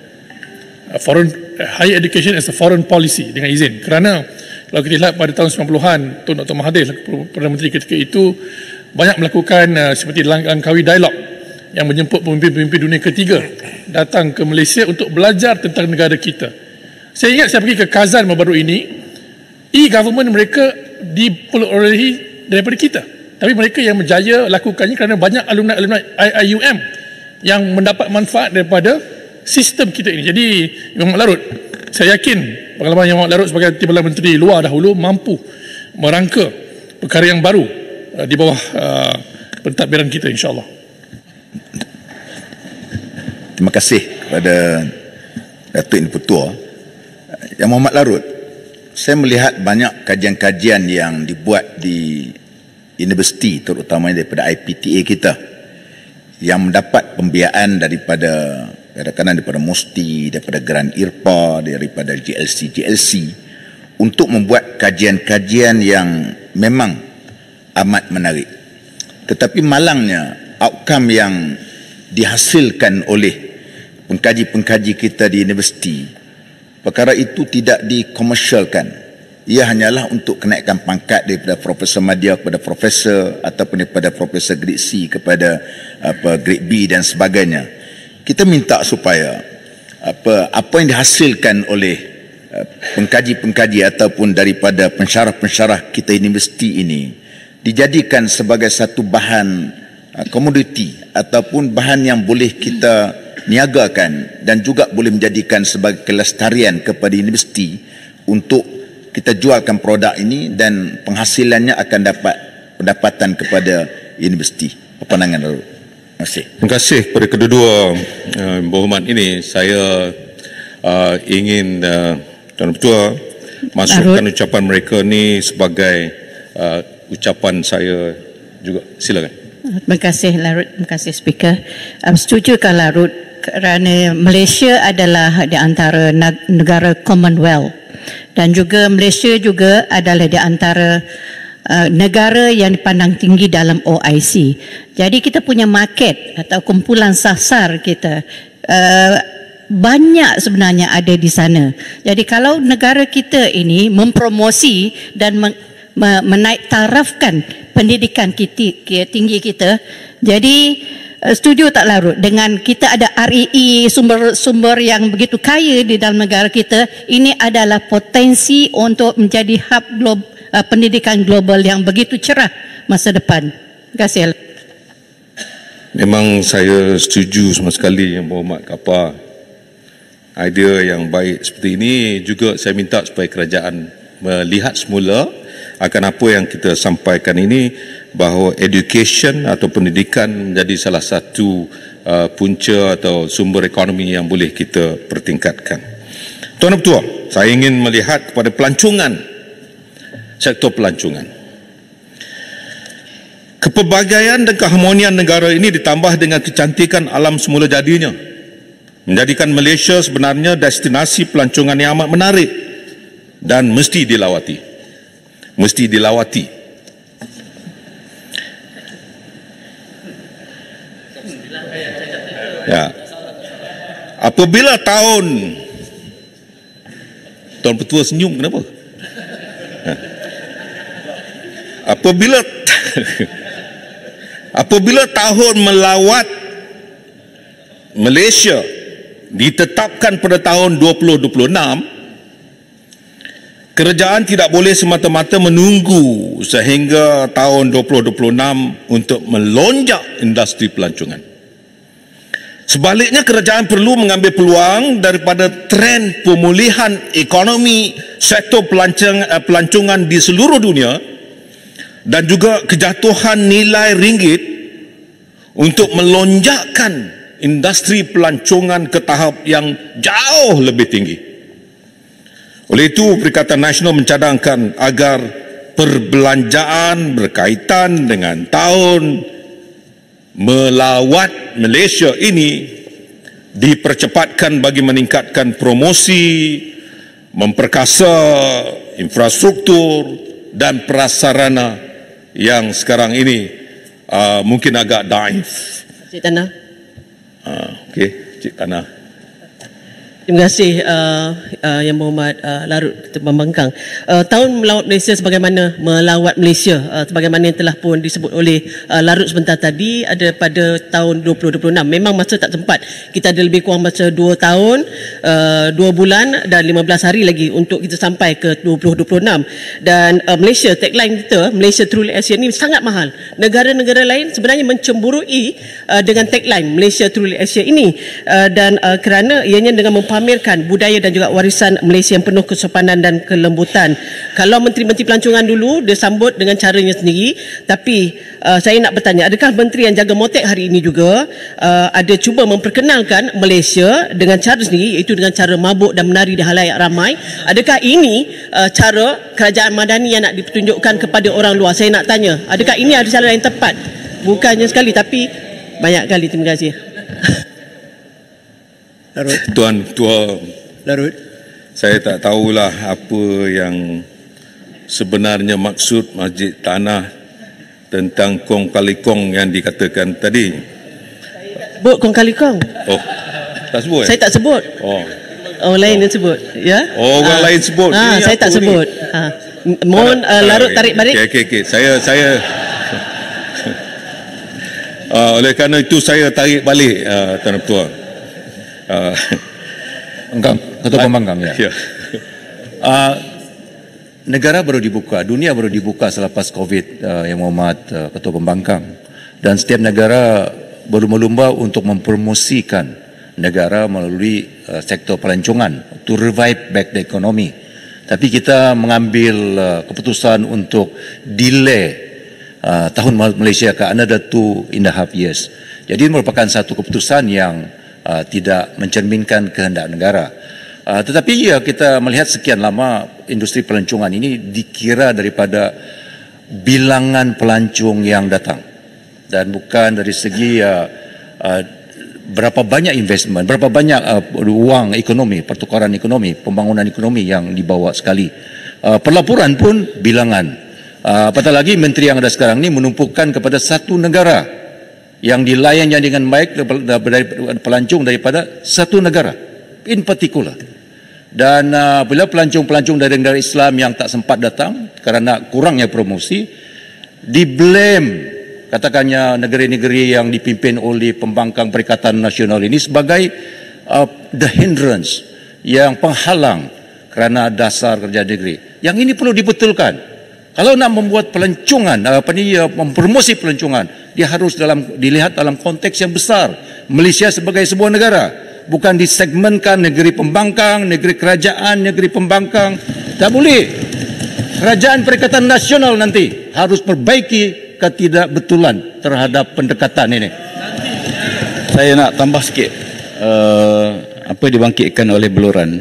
Higher education as a foreign policy, dengan izin. Kerana kalau kita lihat pada tahun 90-an, Tun Dr. Mahathir, Perdana Menteri ketika itu, banyak melakukan seperti Langkawi Dialog yang menjemput pemimpin-pemimpin dunia ketiga datang ke Malaysia untuk belajar tentang negara kita. Saya ingat saya pergi ke Kazan baru-baru ini, e-government mereka diperolehi daripada kita. Tapi mereka yang berjaya lakukannya kerana banyak alumni-alumni IIUM yang mendapat manfaat daripada sistem kita ini. Jadi, Yang Berhormat Larut, saya yakin pengalaman Yang Berhormat Larut sebagai Timbalan Menteri Luar dahulu mampu merangka perkara yang baru di bawah pentadbiran kita, insya-Allah. Terima kasih kepada Datuk Yang Dipertua. Yang Berhormat Larut, saya melihat banyak kajian-kajian yang dibuat di universiti, terutamanya daripada IPTA kita, yang mendapat pembiayaan daripada kadang-kadang daripada MUSTI, daripada Grand IRPA, daripada GLC untuk membuat kajian-kajian yang memang amat menarik. Tetapi malangnya outcome yang dihasilkan oleh pengkaji-pengkaji kita di universiti, perkara itu tidak dikomersialkan. Ia hanyalah untuk kenaikan pangkat daripada Profesor Madya kepada Profesor, ataupun daripada Profesor Grade C kepada Grade B dan sebagainya. Kita minta supaya apa yang dihasilkan oleh pengkaji-pengkaji ataupun daripada pensyarah-pensyarah kita universiti ini dijadikan sebagai satu bahan komoditi ataupun bahan yang boleh kita niagakan dan juga boleh menjadikan sebagai kelestarian kepada universiti untuk kita jualkan produk ini, dan penghasilannya akan dapat pendapatan kepada universiti. Pandangan Larut. Terima kasih. Terima kasih kepada kedua-dua berhormat ini. Saya ingin Tuan Ketua masukkan ucapan mereka ni sebagai ucapan saya juga. Silakan. Terima kasih Larut, terima kasih Speaker. Setujukah Larut kerana Malaysia adalah di antara negara Commonwealth, dan juga Malaysia juga adalah di antara negara yang dipandang tinggi dalam OIC. Jadi kita punya market atau kumpulan sasar kita banyak sebenarnya ada di sana. Jadi kalau negara kita ini mempromosi dan menaik tarafkan pendidikan tinggi kita. Jadi setuju tak Larut dengan kita ada REE, sumber-sumber yang begitu kaya di dalam negara kita, ini adalah potensi untuk menjadi hub pendidikan global yang begitu cerah masa depan. Terima kasih. Memang saya setuju sama sekali Yang Berhormat Kapa. Idea yang baik seperti ini juga saya minta supaya kerajaan melihat semula akan apa yang kita sampaikan ini, bahawa education atau pendidikan menjadi salah satu punca atau sumber ekonomi yang boleh kita pertingkatkan. Tuan Ketua, saya ingin melihat kepada pelancongan, sektor pelancongan. Kepelbagaian dan keharmonian negara ini ditambah dengan kecantikan alam semula jadinya, menjadikan Malaysia sebenarnya destinasi pelancongan yang amat menarik dan mesti dilawati. Mesti dilawati. Ya. Apabila tahun Tuan Petua senyum kenapa? Apabila tahun melawat Malaysia ditetapkan pada tahun 2026, kerajaan tidak boleh semata-mata menunggu sehingga tahun 2026 untuk melonjak industri pelancongan. Sebaliknya, kerajaan perlu mengambil peluang daripada trend pemulihan ekonomi sektor pelancongan di seluruh dunia dan juga kejatuhan nilai ringgit untuk melonjakkan industri pelancongan ke tahap yang jauh lebih tinggi. Oleh itu, Perikatan Nasional mencadangkan agar perbelanjaan berkaitan dengan tahun melawat Malaysia ini dipercepatkan bagi meningkatkan promosi, memperkasa infrastruktur dan prasarana yang sekarang ini mungkin agak daif. Cik Tanah. Okey, Cik Tanah. Terima kasih Yang Berhormat Larut Ketua Pembangkang. Tahun melawat Malaysia sebagaimana melawat Malaysia sebagaimana yang telah pun disebut oleh Larut sebentar tadi, ada pada tahun 2026. Memang masa tak sempat. Kita ada lebih kurang masa 2 tahun, 2 bulan dan 15 hari lagi untuk kita sampai ke 2026. Dan Malaysia, tagline kita Malaysia Truly Asia ni sangat mahal. Negara-negara lain sebenarnya mencemburui dengan tagline Malaysia Truly Asia ini, dan kerana ianya dengan pamerkan budaya dan juga warisan Malaysia yang penuh kesopanan dan kelembutan. Kalau Menteri-Menteri Pelancongan dulu dia sambut dengan caranya sendiri, tapi saya nak bertanya, adakah Menteri yang jaga Motek hari ini juga ada cuba memperkenalkan Malaysia dengan cara sendiri, iaitu dengan cara mabuk dan menari di halayak ramai? Adakah ini cara kerajaan madani yang nak dipertunjukkan kepada orang luar? Saya nak tanya, adakah ini ada cara yang tepat? Bukannya sekali tapi banyak kali. Terima kasih. Larut. Tuan Ketua, Larut, saya tak tahulah apa yang sebenarnya maksud Masjid Tanah tentang kong kali kong yang dikatakan tadi. Sebut kong kali kong. Oh, tak sebut? Saya tak sebut. Oh. Orang lain yang sebut. Ya? Oh, orang lain sebut. Saya tak sebut. Mohon Larut tarik balik. Okey. Saya oleh kerana itu saya tarik balik Tuan Ketua. Ketua Pembangkang ya. Negara baru dibuka, dunia baru dibuka selepas COVID, Yang Berhormat Ketua Pembangkang, dan setiap negara berlumba-lumba untuk mempromosikan negara melalui sektor pelancongan to revive back the economy. Tapi kita mengambil keputusan untuk delay tahun Malaysia ke another 2.5 years. Jadi merupakan satu keputusan yang tidak mencerminkan kehendak negara. Tetapi kita melihat sekian lama industri pelancongan ini dikira daripada bilangan pelancong yang datang dan bukan dari segi berapa banyak investment, berapa banyak wang ekonomi, pertukaran ekonomi, pembangunan ekonomi yang dibawa sekali. Pelaporan pun bilangan. Apatah lagi menteri yang ada sekarang ini menumpukan kepada satu negara yang dilayannya dengan baik dari pelancong daripada satu negara in particular. Dan bila pelancong-pelancong dari negara Islam yang tak sempat datang kerana kurangnya promosi, diblame katakannya negeri-negeri yang dipimpin oleh pembangkang Perikatan Nasional ini sebagai the hindrance, yang penghalang kerana dasar kerja negeri. Yang ini perlu dibetulkan. Kalau nak membuat pelancongan, mempromosi pelancongan, dia harus dilihat dalam konteks yang besar. Malaysia sebagai sebuah negara, bukan disegmenkan negeri pembangkang, negeri kerajaan, negeri pembangkang. Tak boleh. Kerajaan Perikatan Nasional nanti harus perbaiki ketidakbetulan terhadap pendekatan ini. Saya nak tambah sikit apa dibangkitkan oleh Beluran.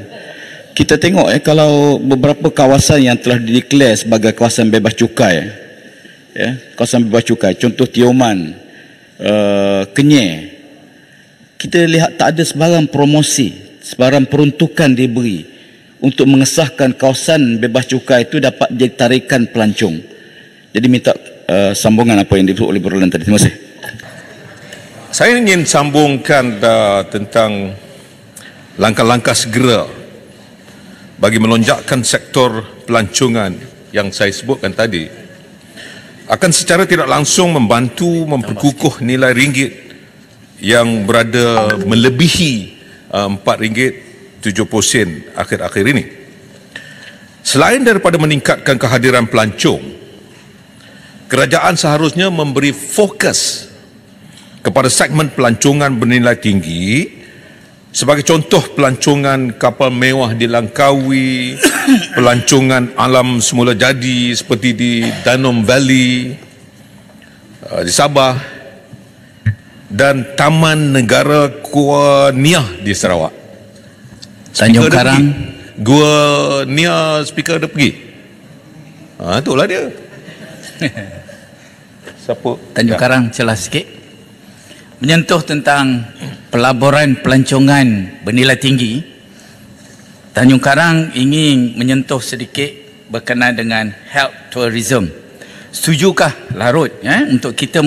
Kita tengok kalau beberapa kawasan yang telah dideklar sebagai kawasan bebas cukai, kawasan bebas cukai, contoh Tioman, Kenyir, kita lihat tak ada sebarang promosi, sebarang peruntukan diberi untuk mengesahkan kawasan bebas cukai itu dapat jadi tarikan pelancong. Jadi minta sambungan apa yang disebut oleh Berulan tadi. Terima kasih. Saya ingin sambungkan tentang langkah-langkah segera bagi melonjakkan sektor pelancongan yang saya sebutkan tadi akan secara tidak langsung membantu memperkukuh nilai ringgit yang berada melebihi RM4.70 akhir-akhir ini. Selain daripada meningkatkan kehadiran pelancong, kerajaan seharusnya memberi fokus kepada segmen pelancongan bernilai tinggi. Sebagai contoh, pelancongan kapal mewah di Langkawi, pelancongan alam semula jadi seperti di Danum Valley di Sabah, dan Taman Negara Gua Niah di Sarawak. Tanjung Karang. Gua Niah speaker ada pergi. Itulah dia. Siapa? Tanjung Karang jelas sikit. Menyentuh tentang pelaburan pelancongan bernilai tinggi, Tanjung Karang ingin menyentuh sedikit berkenaan dengan health tourism. Setujukah Larut untuk kita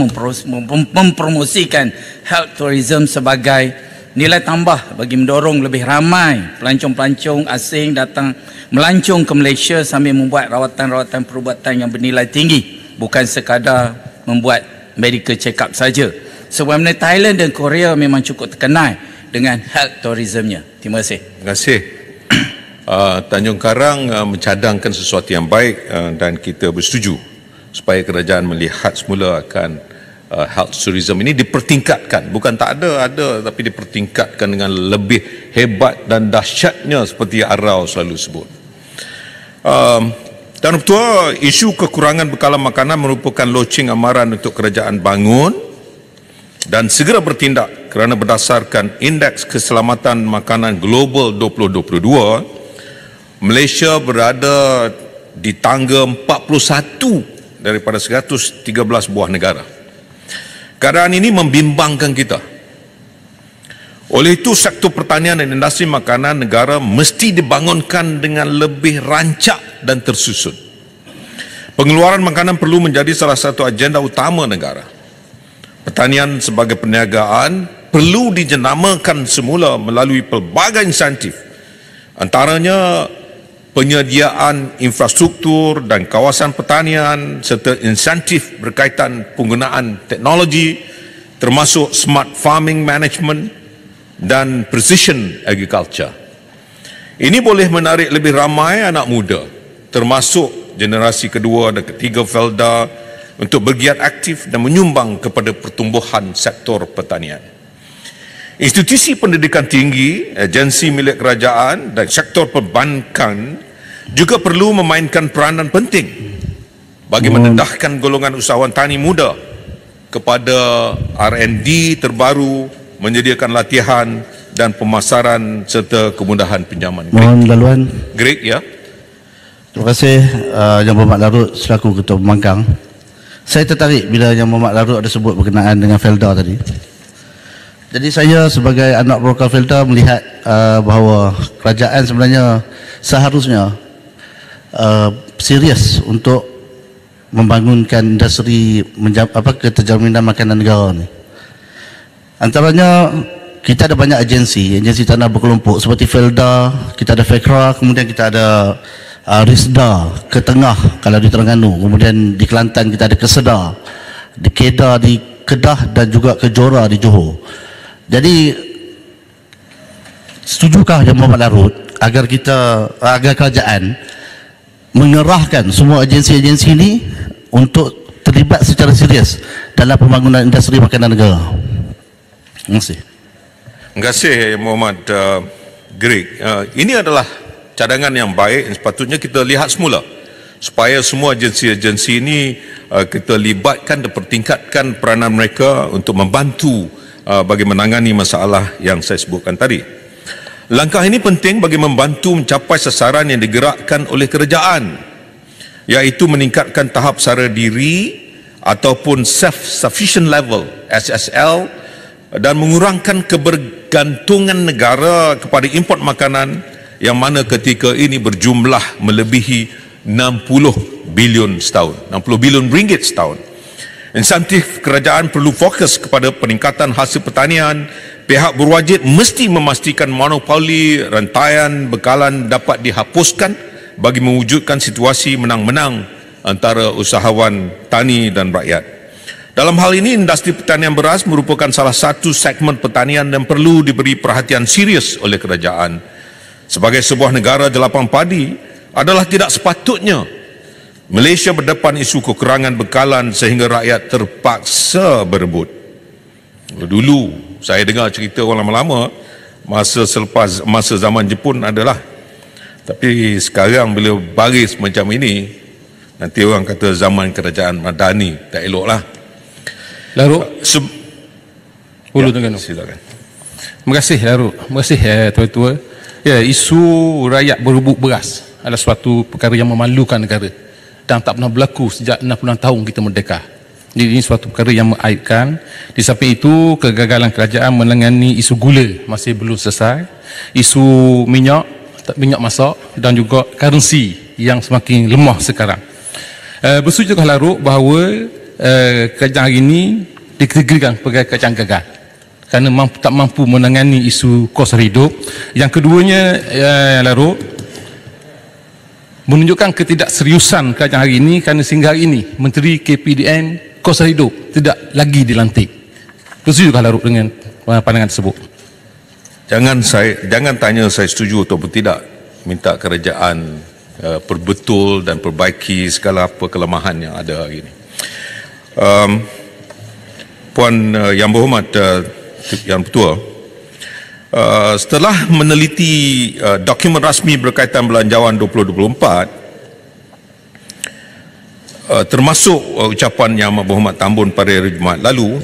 mempromosikan health tourism sebagai nilai tambah bagi mendorong lebih ramai pelancong-pelancong asing datang melancong ke Malaysia sambil membuat rawatan-rawatan perubatan yang bernilai tinggi, bukan sekadar membuat medical check-up saja. Sebagaimana Thailand dan Korea memang cukup terkenal dengan health tourismnya. Terima kasih. Terima kasih. Tanjung Karang mencadangkan sesuatu yang baik dan kita bersetuju supaya kerajaan melihat semula akan health tourism ini dipertingkatkan. Bukan tak ada tapi dipertingkatkan dengan lebih hebat dan dahsyatnya seperti Arau selalu sebut. Dan Ketua, isu kekurangan bekalan makanan merupakan loceng amaran untuk kerajaan bangun dan segera bertindak kerana berdasarkan Indeks Keselamatan Makanan Global 2022, Malaysia berada di tangga 41 daripada 113 buah negara. Keadaan ini membimbangkan kita. Oleh itu, sektor pertanian dan industri makanan negara mesti dibangunkan dengan lebih rancak dan tersusun. Pengeluaran makanan perlu menjadi salah satu agenda utama negara. Pertanian sebagai perniagaan perlu dijenamakan semula melalui pelbagai insentif, antaranya penyediaan infrastruktur dan kawasan pertanian serta insentif berkaitan penggunaan teknologi termasuk smart farming management dan precision agriculture. Ini boleh menarik lebih ramai anak muda termasuk generasi kedua dan ketiga Felda untuk bergiat aktif dan menyumbang kepada pertumbuhan sektor pertanian. Institusi pendidikan tinggi, agensi milik kerajaan dan sektor perbankan juga perlu memainkan peranan penting bagi mendedahkan golongan usahawan tani muda kepada R&D terbaru, menyediakan latihan dan pemasaran serta kemudahan pinjaman. Mohon laluan. Greg, ya. Terima kasih Yang Berhormat Larut selaku Ketua Pembangkang. Saya tertarik bila Yang Berhormat Larut ada sebut berkenaan dengan Felda tadi. Jadi saya sebagai anak broker Felda melihat bahawa kerajaan sebenarnya seharusnya serius untuk membangunkan industri keterjaminan makanan negara ni. Antaranya kita ada banyak agensi tanah berkelompok seperti Felda, kita ada FEKRA, kemudian kita ada RISDA ke tengah kalau di Terengganu, kemudian di Kelantan kita ada Kesedah, di Kedah, di Kedah dan juga Kejora di Johor. Jadi setujukah Yang Berhormat Larut agar kerajaan mengerahkan semua agensi-agensi ini untuk terlibat secara serius dalam pembangunan industri makanan negara? Terima kasih. Terima kasih Muhammad Greg. Ini adalah cadangan yang baik yang sepatutnya kita lihat semula supaya semua agensi-agensi ini kita libatkan dan pertingkatkan peranan mereka untuk membantu bagi menangani masalah yang saya sebutkan tadi. Langkah ini penting bagi membantu mencapai sasaran yang digerakkan oleh kerajaan, iaitu meningkatkan tahap sara diri ataupun self-sufficient level SSL dan mengurangkan kebergantungan negara kepada import makanan yang mana ketika ini berjumlah melebihi 60 bilion setahun, 60 bilion ringgit setahun. Insentif kerajaan perlu fokus kepada peningkatan hasil pertanian. Pihak berwajib mesti memastikan monopoli rantaian bekalan dapat dihapuskan bagi mewujudkan situasi menang-menang antara usahawan tani dan rakyat. Dalam hal ini, industri pertanian beras merupakan salah satu segmen pertanian yang perlu diberi perhatian serius oleh kerajaan. Sebagai sebuah negara jelapang padi, adalah tidak sepatutnya Malaysia berdepan isu kekurangan bekalan sehingga rakyat terpaksa berebut. Dulu saya dengar cerita orang lama-lama masa zaman Jepun adalah, tapi sekarang bila baris macam ini, nanti orang kata zaman kerajaan Madani, tak eloklah. Larut Hulu Terengganu. Silakan. Terima kasih Larut. Terima kasih Tuan-Tua. Ya, isu rakyat berebut beras adalah suatu perkara yang memalukan negara dan tak pernah berlaku sejak 60 tahun kita merdeka. Jadi ini suatu perkara yang mengaibkan. Di samping itu, kegagalan kerajaan menangani isu gula masih belum selesai, isu minyak masak dan juga currency yang semakin lemah sekarang. Bersujukah Larut bahawa kerajaan hari ini dikategorikan sebagai kerajaan gagal kerana tak mampu menangani isu kos hidup. Yang keduanya, Larut, menunjukkan ketidakseriusan kerajaan hari ini kerana sehingga hari ini Menteri KPDN kos hidup tidak lagi dilantik. Bersujukah Larut dengan pandangan tersebut? Jangan tanya saya setuju ataupun tidak. Minta kerajaan perbetul dan perbaiki segala apa kelemahan yang ada hari ini. Puan Yang Berhormat Yang Ketua, setelah meneliti dokumen rasmi berkaitan belanjawan 2024, termasuk ucapan Yang Berhormat Tambun pada hari Jumaat lalu,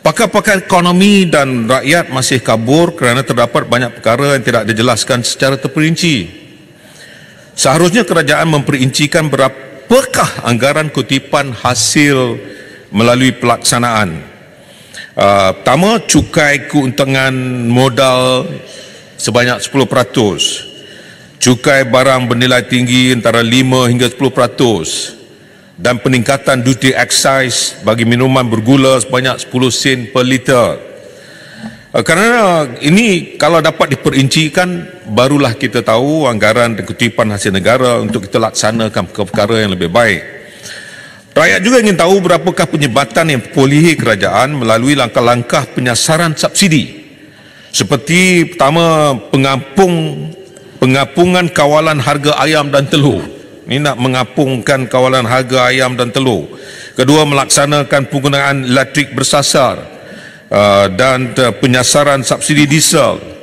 pakar-pakar ekonomi dan rakyat masih kabur kerana terdapat banyak perkara yang tidak dijelaskan secara terperinci. Seharusnya kerajaan memperincikan berapakah anggaran kutipan hasil melalui pelaksanaan. Pertama, cukai keuntungan modal sebanyak 10%, cukai barang bernilai tinggi antara 5 hingga 10%, dan peningkatan duty excise bagi minuman bergula sebanyak 10 sen per liter. Kerana ini kalau dapat diperincikan, barulah kita tahu anggaran dan kutipan hasil negara untuk kita laksanakan perkara yang lebih baik. Rakyat juga ingin tahu berapakah penyebatan yang diperolehi kerajaan melalui langkah-langkah penyasaran subsidi. Seperti pertama, pengapungan kawalan harga ayam dan telur. Ini nak mengapungkan kawalan harga ayam dan telur. Kedua, melaksanakan penggunaan elektrik bersasar dan penyasaran subsidi diesel.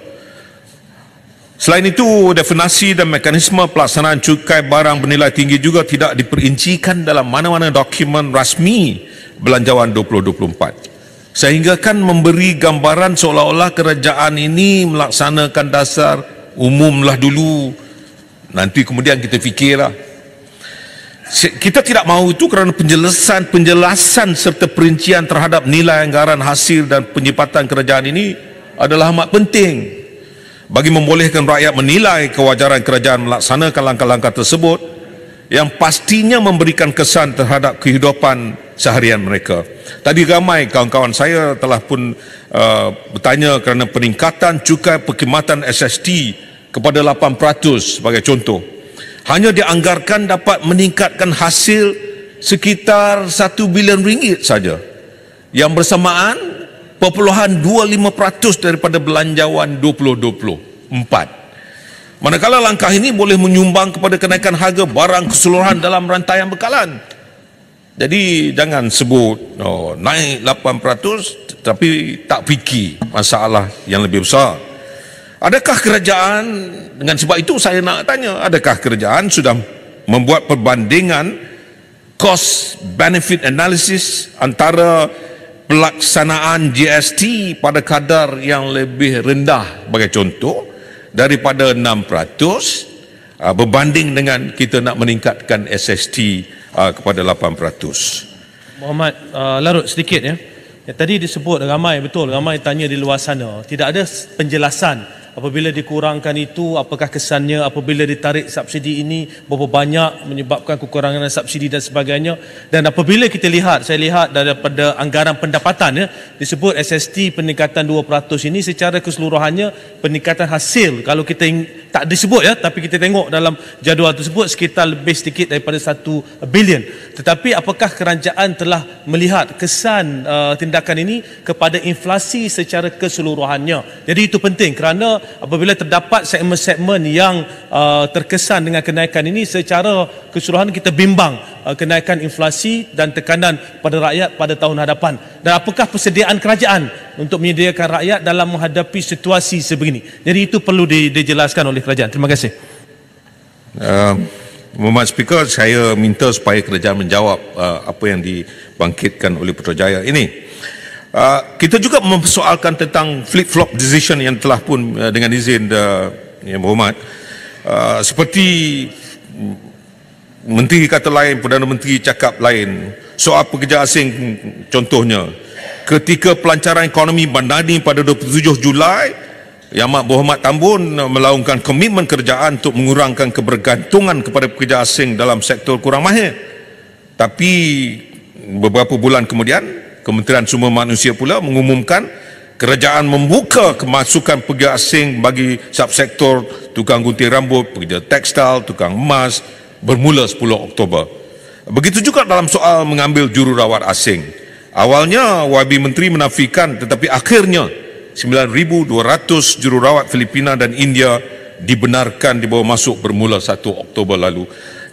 Selain itu, definisi dan mekanisme pelaksanaan cukai barang bernilai tinggi juga tidak diperincikan dalam mana-mana dokumen rasmi belanjawan 2024. Sehingga kan memberi gambaran seolah-olah kerajaan ini melaksanakan dasar umumlah dulu, nanti kemudian kita fikirlah. Kita tidak mahu itu kerana penjelasan serta perincian terhadap nilai anggaran hasil dan penyipatan kerajaan ini adalah amat penting bagi membolehkan rakyat menilai kewajaran kerajaan melaksanakan langkah-langkah tersebut yang pastinya memberikan kesan terhadap kehidupan seharian mereka. Tadi ramai kawan-kawan saya telah pun bertanya kerana peningkatan cukai perkhidmatan SST kepada 8% sebagai contoh. Hanya dianggarkan dapat meningkatkan hasil sekitar 1 bilion ringgit saja. Yang bersamaan 0.25% daripada belanjawan 2024. Manakala langkah ini boleh menyumbang kepada kenaikan harga barang keseluruhan dalam rantaian bekalan. Jadi jangan sebut naik 8% tapi tak fikir masalah yang lebih besar. Adakah kerajaan, dengan sebab itu saya nak tanya, adakah kerajaan sudah membuat perbandingan cost benefit analysis antara pelaksanaan GST pada kadar yang lebih rendah sebagai contoh daripada 6% berbanding dengan kita nak meningkatkan SST kepada 8%. Muhammad Larut sedikit ya. Tadi disebut ramai tanya di luar sana, tidak ada penjelasan apabila dikurangkan itu apakah kesannya, apabila ditarik subsidi ini berapa banyak menyebabkan kekurangan subsidi dan sebagainya. Dan apabila kita lihat, saya lihat daripada anggaran pendapatan ya, disebut SST peningkatan 2% ini secara keseluruhannya peningkatan hasil, kalau kita tak disebut ya, tapi kita tengok dalam jadual tersebut sekitar lebih sedikit daripada 1 bilion. Tetapi apakah kerajaan telah melihat kesan tindakan ini kepada inflasi secara keseluruhannya? Jadi itu penting kerana apabila terdapat segmen-segmen yang terkesan dengan kenaikan ini, secara keseluruhan kita bimbang kenaikan inflasi dan tekanan pada rakyat pada tahun hadapan. Dan apakah persediaan kerajaan untuk menyediakan rakyat dalam menghadapi situasi sebegini? Jadi itu perlu dijelaskan oleh kerajaan. Terima kasih. Muhammad Speaker, saya minta supaya kerajaan menjawab apa yang dibangkitkan oleh Putrajaya ini. Kita juga mempersoalkan tentang flip-flop decision yang telah pun dengan izin Yang Berhormat, seperti Menteri kata lain, Perdana Menteri cakap lain, soal pekerja asing contohnya. Ketika pelancaran ekonomi Bandani pada 27 Julai, Yang Amat Berhormat Tambun melaungkan komitmen kerajaan untuk mengurangkan kebergantungan kepada pekerja asing dalam sektor kurang mahir. Tapi beberapa bulan kemudian, Kementerian Sumber Manusia pula mengumumkan kerajaan membuka kemasukan pekerja asing bagi subsektor tukang gunting rambut, pekerja tekstil, tukang emas bermula 10 Oktober. Begitu juga dalam soal mengambil jururawat asing. Awalnya YB Menteri menafikan, tetapi akhirnya 9,200 jururawat Filipina dan India dibenarkan dibawa masuk bermula 1 Oktober lalu.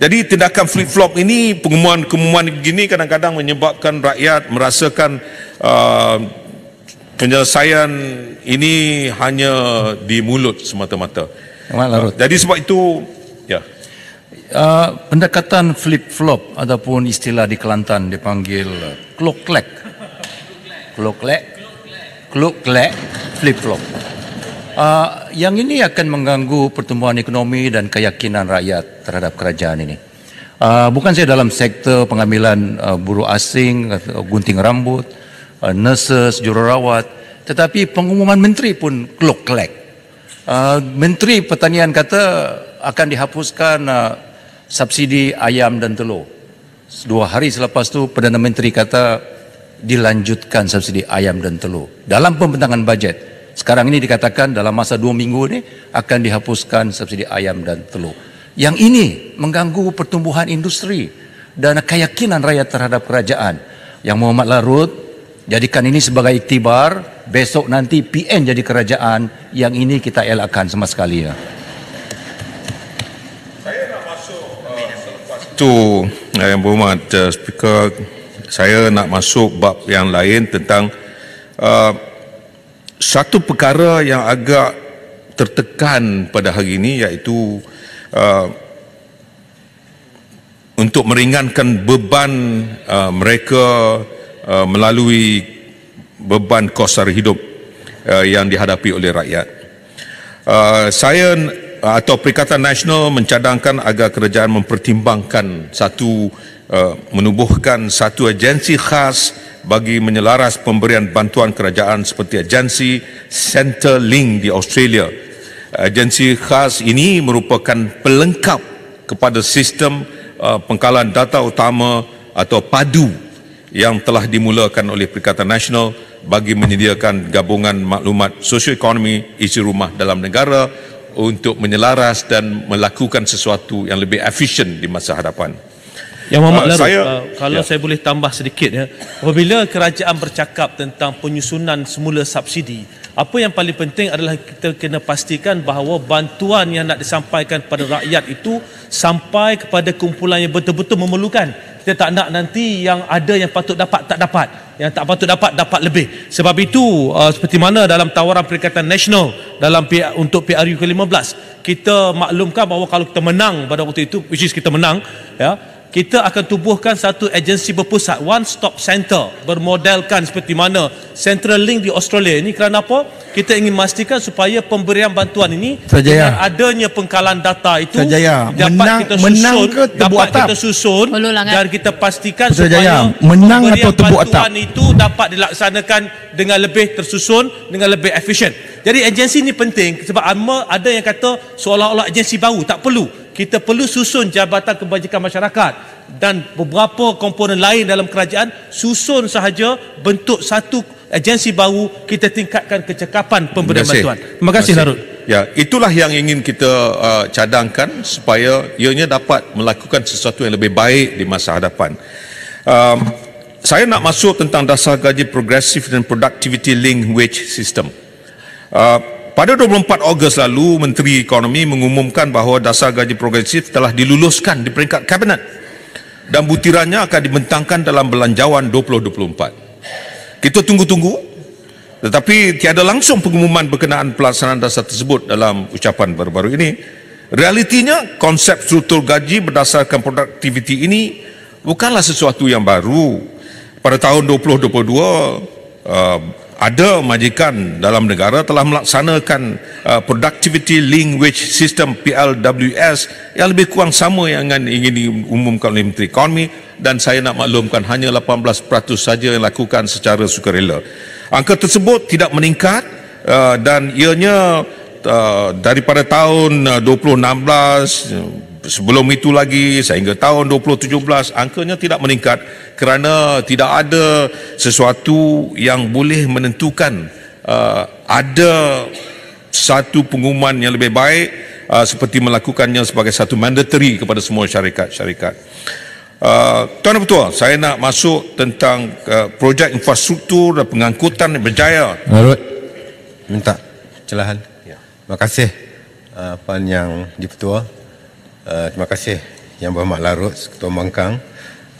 Jadi tindakan flip-flop ini, pengumuman begini kadang-kadang menyebabkan rakyat merasakan penyelesaian ini hanya di mulut semata-mata. Jadi sebab itu, ya. Pendekatan flip-flop ataupun istilah di Kelantan dipanggil klok-klek. Klok-klek, flip-flop. Yang ini akan mengganggu pertumbuhan ekonomi dan keyakinan rakyat terhadap kerajaan ini. Bukan saya dalam sektor pengambilan buruh asing, gunting rambut, nurses, jururawat, tetapi pengumuman menteri pun klok-klek. Menteri Pertanian kata akan dihapuskan subsidi ayam dan telur. 2 hari selepas itu Perdana Menteri kata dilanjutkan subsidi ayam dan telur. Dalam pembentangan bajet, sekarang ini dikatakan dalam masa 2 minggu ini akan dihapuskan subsidi ayam dan telur. Yang ini mengganggu pertumbuhan industri dan keyakinan rakyat terhadap kerajaan. Yang Muhammad Larut jadikan ini sebagai iktibar, besok nanti PN jadi kerajaan, yang ini kita elakkan sama sekali ya. Saya nak masuk selepas itu, Yang Berhormat Speaker, saya nak masuk bab yang lain tentang satu perkara yang agak tertekan pada hari ini, iaitu untuk meringankan beban mereka melalui beban kos sara hidup yang dihadapi oleh rakyat. Saya atau Perikatan Nasional mencadangkan agar kerajaan mempertimbangkan menubuhkan satu agensi khas bagi menyelaras pemberian bantuan kerajaan seperti agensi Centrelink di Australia. Agensi khas ini merupakan pelengkap kepada sistem pengkalan data utama atau PADU yang telah dimulakan oleh Perikatan Nasional bagi menyediakan gabungan maklumat sosioekonomi isi rumah dalam negara untuk menyelaras dan melakukan sesuatu yang lebih efisien di masa hadapan. Yang Muhammad Larut, kalau saya boleh tambah sedikit ya, apabila kerajaan bercakap tentang penyusunan semula subsidi, apa yang paling penting adalah kita kena pastikan bahawa bantuan yang nak disampaikan kepada rakyat itu sampai kepada kumpulan yang betul-betul memerlukan. Kita tak nak nanti yang ada yang patut dapat tak dapat, yang tak patut dapat lebih. Sebab itu seperti mana dalam tawaran Perikatan Nasional dalam untuk PRU ke-15, kita maklumkan bahawa kalau kita menang pada waktu itu, which is kita menang ya, kita akan tubuhkan satu agensi berpusat, one stop center, bermodelkan seperti mana Centrelink di Australia ini. Kerana apa? Kita ingin memastikan supaya pemberian bantuan ini dengan adanya pengkalan data itu dapat kita susun dan kita pastikan supaya pemberian bantuan itu dapat dilaksanakan dengan lebih tersusun, dengan lebih efisien. Jadi agensi ini penting sebab ada yang kata seolah-olah agensi baru. Tak perlu. Kita perlu susun Jabatan Kebajikan Masyarakat dan beberapa komponen lain dalam kerajaan, susun sahaja bentuk satu agensi baru, kita tingkatkan kecekapan pemberian bantuan. Terima kasih Larut. Ya, itulah yang ingin kita cadangkan supaya ianya dapat melakukan sesuatu yang lebih baik di masa hadapan. Saya nak masuk tentang dasar gaji progresif dan productivity linked wage system. Pada 24 Ogos lalu, Menteri Ekonomi mengumumkan bahawa dasar gaji progresif telah diluluskan di peringkat Kabinet dan butirannya akan dibentangkan dalam Belanjawan 2024. Kita tunggu-tunggu, tetapi tiada langsung pengumuman berkenaan pelaksanaan dasar tersebut dalam ucapan baru-baru ini. Realitinya, konsep struktur gaji berdasarkan produktiviti ini bukanlah sesuatu yang baru. Pada tahun 2022, ada majikan dalam negara telah melaksanakan Productivity Linked Wage System PLWS yang lebih kurang sama yang ingin diumumkan oleh Menteri Ekonomi, dan saya nak maklumkan hanya 18% saja yang lakukan secara sukarela. Angka tersebut tidak meningkat dan ianya daripada tahun 2016, sebelum itu lagi sehingga tahun 2017 angkanya tidak meningkat kerana tidak ada sesuatu yang boleh menentukan ada satu pengumuman yang lebih baik seperti melakukannya sebagai satu mandatory kepada semua syarikat-syarikat. Tuan dan Ketua, saya nak masuk tentang projek infrastruktur dan pengangkutan yang berjaya. Larut, minta celahan. Terima kasih Puan Yang Dipertua. Terima kasih Yang Berhormat Larut, Ketua Pembangkang.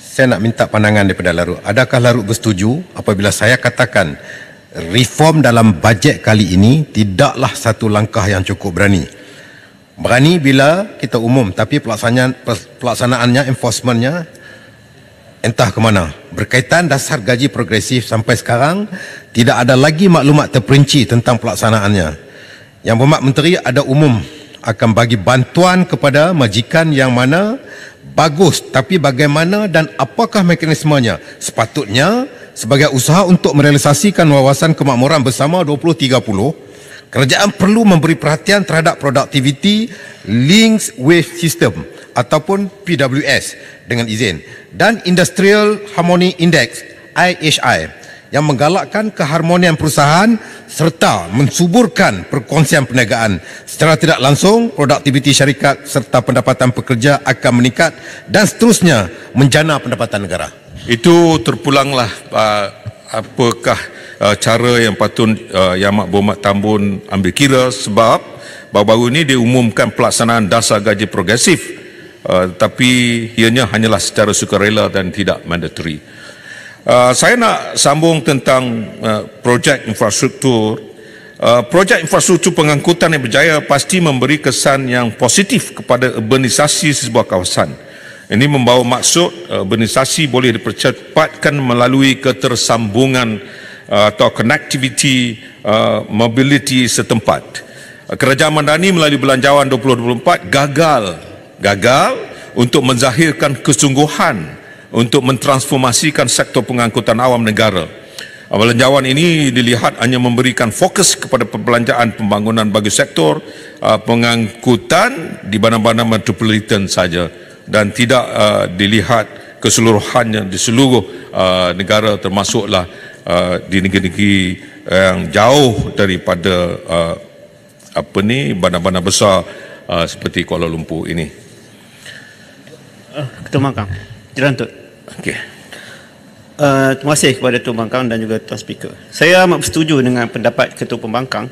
Saya nak minta pandangan daripada Larut. Adakah Larut bersetuju apabila saya katakan reform dalam bajet kali ini tidaklah satu langkah yang cukup berani? Berani bila kita umum, tapi pelaksanaannya, enforcementnya entah ke mana. Berkaitan dasar gaji progresif sampai sekarang tidak ada lagi maklumat terperinci tentang pelaksanaannya. Yang Berhormat Menteri ada umum akan bagi bantuan kepada majikan yang mana bagus, tapi bagaimana dan apakah mekanismenya? Sepatutnya sebagai usaha untuk merealisasikan wawasan kemakmuran bersama 2030, kerajaan perlu memberi perhatian terhadap productivity linked wage system ataupun PWS dengan izin, dan Industrial Harmony Index IHI yang menggalakkan keharmonian perusahaan serta mensuburkan perkongsian perniagaan. Secara tidak langsung, produktiviti syarikat serta pendapatan pekerja akan meningkat dan seterusnya menjana pendapatan negara. Itu terpulanglah apakah cara yang patut Yang Amat Berhormat Tambun ambil kira, sebab baru-baru ini diumumkan pelaksanaan dasar gaji progresif, tapi ianya hanyalah secara sukarela dan tidak mandatory. Saya nak sambung tentang projek infrastruktur. Projek infrastruktur pengangkutan yang berjaya pasti memberi kesan yang positif kepada urbanisasi sebuah kawasan. Ini membawa maksud urbanisasi boleh dipercepatkan melalui ketersambungan atau connectivity mobility setempat. Kerajaan Madani melalui Belanjawan 2024 gagal untuk menzahirkan kesungguhan untuk mentransformasikan sektor pengangkutan awam negara. Belanjawan ini dilihat hanya memberikan fokus kepada perbelanjaan pembangunan bagi sektor pengangkutan di bandar-bandar metropolitan saja dan tidak dilihat keseluruhannya di seluruh negara, termasuklah di negeri-negeri yang jauh daripada bandar-bandar besar seperti Kuala Lumpur ini. Ketua Bangkang, Jerantut. Okey. Terima kasih kepada Ketua Pembangkang dan juga Tuan Speaker. Saya amat bersetuju dengan pendapat Ketua Pembangkang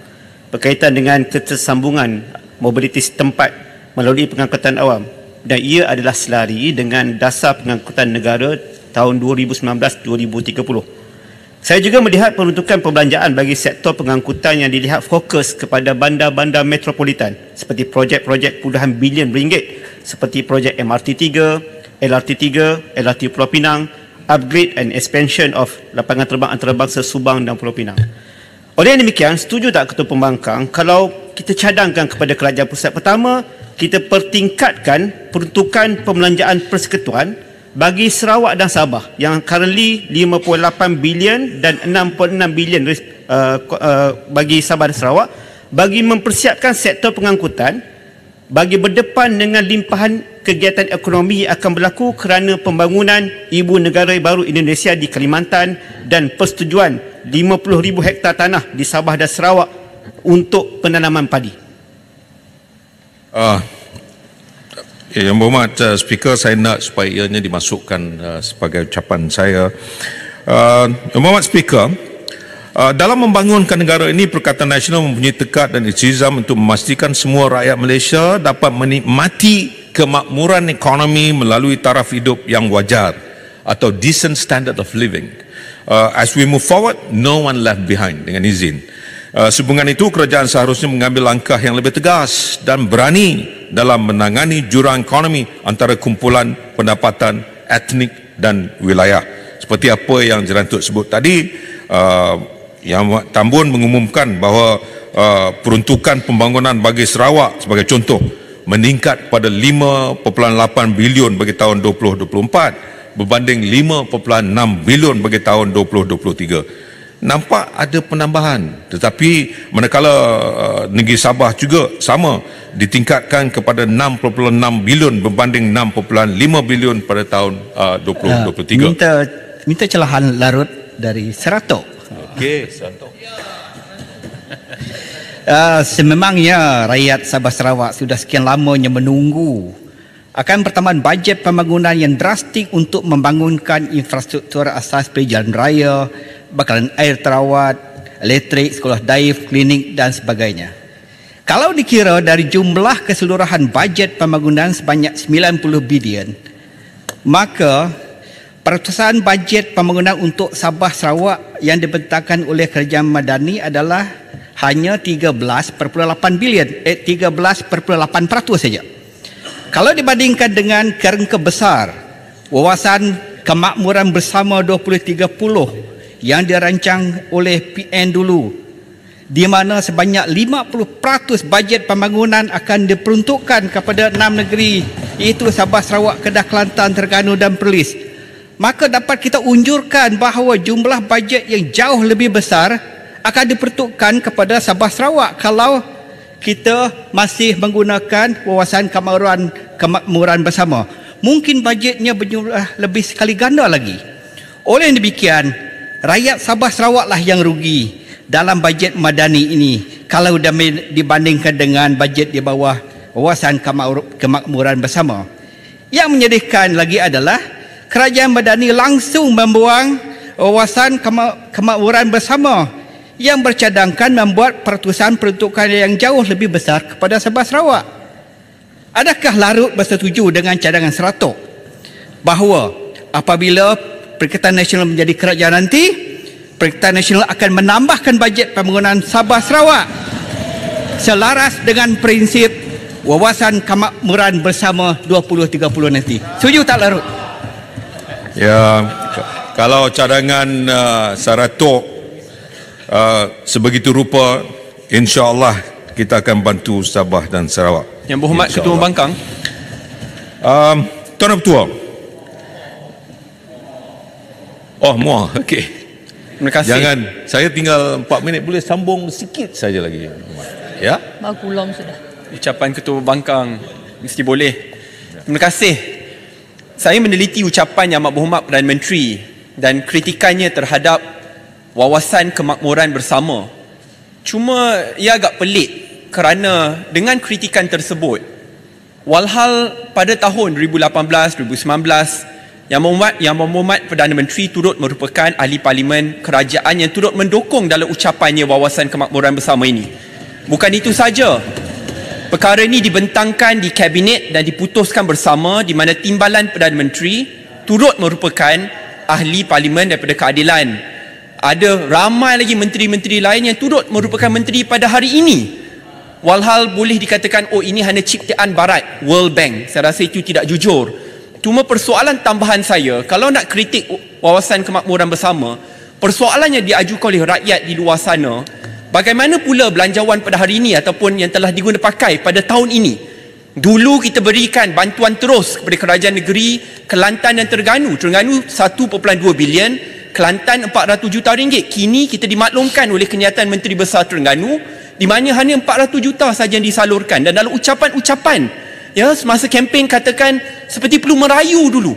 berkaitan dengan ketersambungan mobiliti setempat melalui pengangkutan awam, dan ia adalah selari dengan dasar pengangkutan negara tahun 2019-2030. Saya juga melihat peruntukan perbelanjaan bagi sektor pengangkutan yang dilihat fokus kepada bandar-bandar metropolitan seperti projek-projek puluhan bilion ringgit seperti projek MRT 3, LRT 3, LRT Pulau Pinang, upgrade and expansion of lapangan terbang antarabangsa Subang dan Pulau Pinang. Oleh yang demikian, setuju tak Ketua Pembangkang kalau kita cadangkan kepada kerajaan pusat? Pertama, kita pertingkatkan peruntukan pembelanjaan persekutuan bagi Sarawak dan Sabah yang currently 58 bilion dan 6.6 bilion bagi Sabah dan Sarawak, bagi mempersiapkan sektor pengangkutan bagi berdepan dengan limpahan kegiatan ekonomi yang akan berlaku kerana pembangunan ibu negara baru Indonesia di Kalimantan dan persetujuan 50,000 hektar tanah di Sabah dan Sarawak untuk penanaman padi. Yang berhormat Speaker, saya nak supaya ianya dimasukkan sebagai ucapan saya. Yang berhormat Speaker, dalam membangunkan negara ini, Perikatan Nasional mempunyai tekad dan iltizam untuk memastikan semua rakyat Malaysia dapat menikmati kemakmuran ekonomi melalui taraf hidup yang wajar atau decent standard of living. As we move forward, no one left behind, dengan izin. Sehubungan itu, kerajaan seharusnya mengambil langkah yang lebih tegas dan berani dalam menangani jurang ekonomi antara kumpulan pendapatan etnik dan wilayah. Seperti apa yang Jerantut sebut tadi, Yang Tambun mengumumkan bahawa peruntukan pembangunan bagi Sarawak sebagai contoh meningkat pada 5.8 bilion bagi tahun 2024 berbanding 5.6 bilion bagi tahun 2023. Nampak ada penambahan, tetapi manakala negeri Sabah juga sama ditingkatkan kepada 6.6 bilion berbanding 6.5 bilion pada tahun 2023. Minta celahan larut dari Seratok. Okey, Seratok. Sememangnya rakyat Sabah Sarawak sudah sekian lamanya menunggu akan pertambahan bajet pembangunan yang drastik untuk membangunkan infrastruktur asas seperti jalan raya, bakalan air terawat, elektrik, sekolah daif, klinik dan sebagainya. Kalau dikira dari jumlah keseluruhan bajet pembangunan sebanyak 90 bilion, maka peratusan bajet pembangunan untuk Sabah Sarawak yang dibentangkan oleh Kerajaan Madani adalah hanya 13.8 bilion, 13.8% saja. Kalau dibandingkan dengan kerangka besar Wawasan Kemakmuran Bersama 2030 yang dirancang oleh PN dulu, di mana sebanyak 50% bajet pembangunan akan diperuntukkan kepada 6 negeri, iaitu Sabah, Sarawak, Kedah, Kelantan, Terengganu dan Perlis, maka dapat kita unjurkan bahawa jumlah bajet yang jauh lebih besar akan diperuntukkan kepada Sabah Sarawak kalau kita masih menggunakan wawasan kemakmuran bersama. Mungkin bajetnya berjumlah lebih sekali ganda lagi. Oleh yang demikian, rakyat Sabah Sarawaklah yang rugi dalam bajet Madani ini kalau dibandingkan dengan bajet di bawah wawasan kemakmuran bersama. Yang menyedihkan lagi adalah Kerajaan Madani langsung membuang wawasan kemakmuran bersama yang bercadangkan membuat peratusan peruntukan yang jauh lebih besar kepada Sabah Sarawak. Adakah Larut bersetuju dengan cadangan Seratok bahawa apabila Perikatan Nasional menjadi kerajaan nanti, Perikatan Nasional akan menambahkan bajet pembangunan Sabah Sarawak selaras dengan prinsip wawasan kemakmuran bersama 2030 nanti? Setuju tak Larut? Ya, kalau cadangan Seratok sebegitu rupa, insya-Allah kita akan bantu Sabah dan Sarawak. Yang berhormat Ketua Pembangkang, Tuan Ketua. Oh, muah. Okey. Terima kasih. Jangan, saya tinggal 4 minit, boleh sambung sikit saja lagi. Ya? Bagulong sudah. Ucapan Ketua Pembangkang mesti boleh. Terima kasih. Saya meneliti ucapan Yang Amat Berhormat Perdana Menteri dan kritikannya terhadap wawasan kemakmuran bersama. Cuma ia agak pelik kerana dengan kritikan tersebut, walhal pada tahun 2018, 2019, Yang Berhormat Perdana Menteri turut merupakan ahli parlimen kerajaan yang turut mendukung dalam ucapannya wawasan kemakmuran bersama ini. Bukan itu saja, perkara ini dibentangkan di kabinet dan diputuskan bersama, di mana Timbalan Perdana Menteri turut merupakan ahli parlimen daripada keadilan. Ada ramai lagi menteri-menteri lain yang turut merupakan menteri pada hari ini. Walhal boleh dikatakan, oh ini hanya ciptaan barat, World Bank. Saya rasa itu tidak jujur. Cuma persoalan tambahan saya, kalau nak kritik wawasan kemakmuran bersama, persoalan yang diajukan oleh rakyat di luar sana, bagaimana pula belanjawan pada hari ini ataupun yang telah diguna pakai pada tahun ini? Dulu kita berikan bantuan terus kepada kerajaan negeri, Kelantan dan Terengganu. Terengganu 1.2 bilion, Kelantan 400 juta ringgit. Kini kita dimaklumkan oleh kenyataan Menteri Besar Terengganu, di mana hanya 400 juta saja yang disalurkan. Dan dalam ucapan-ucapan, ya, semasa kempen katakan seperti perlu merayu dulu.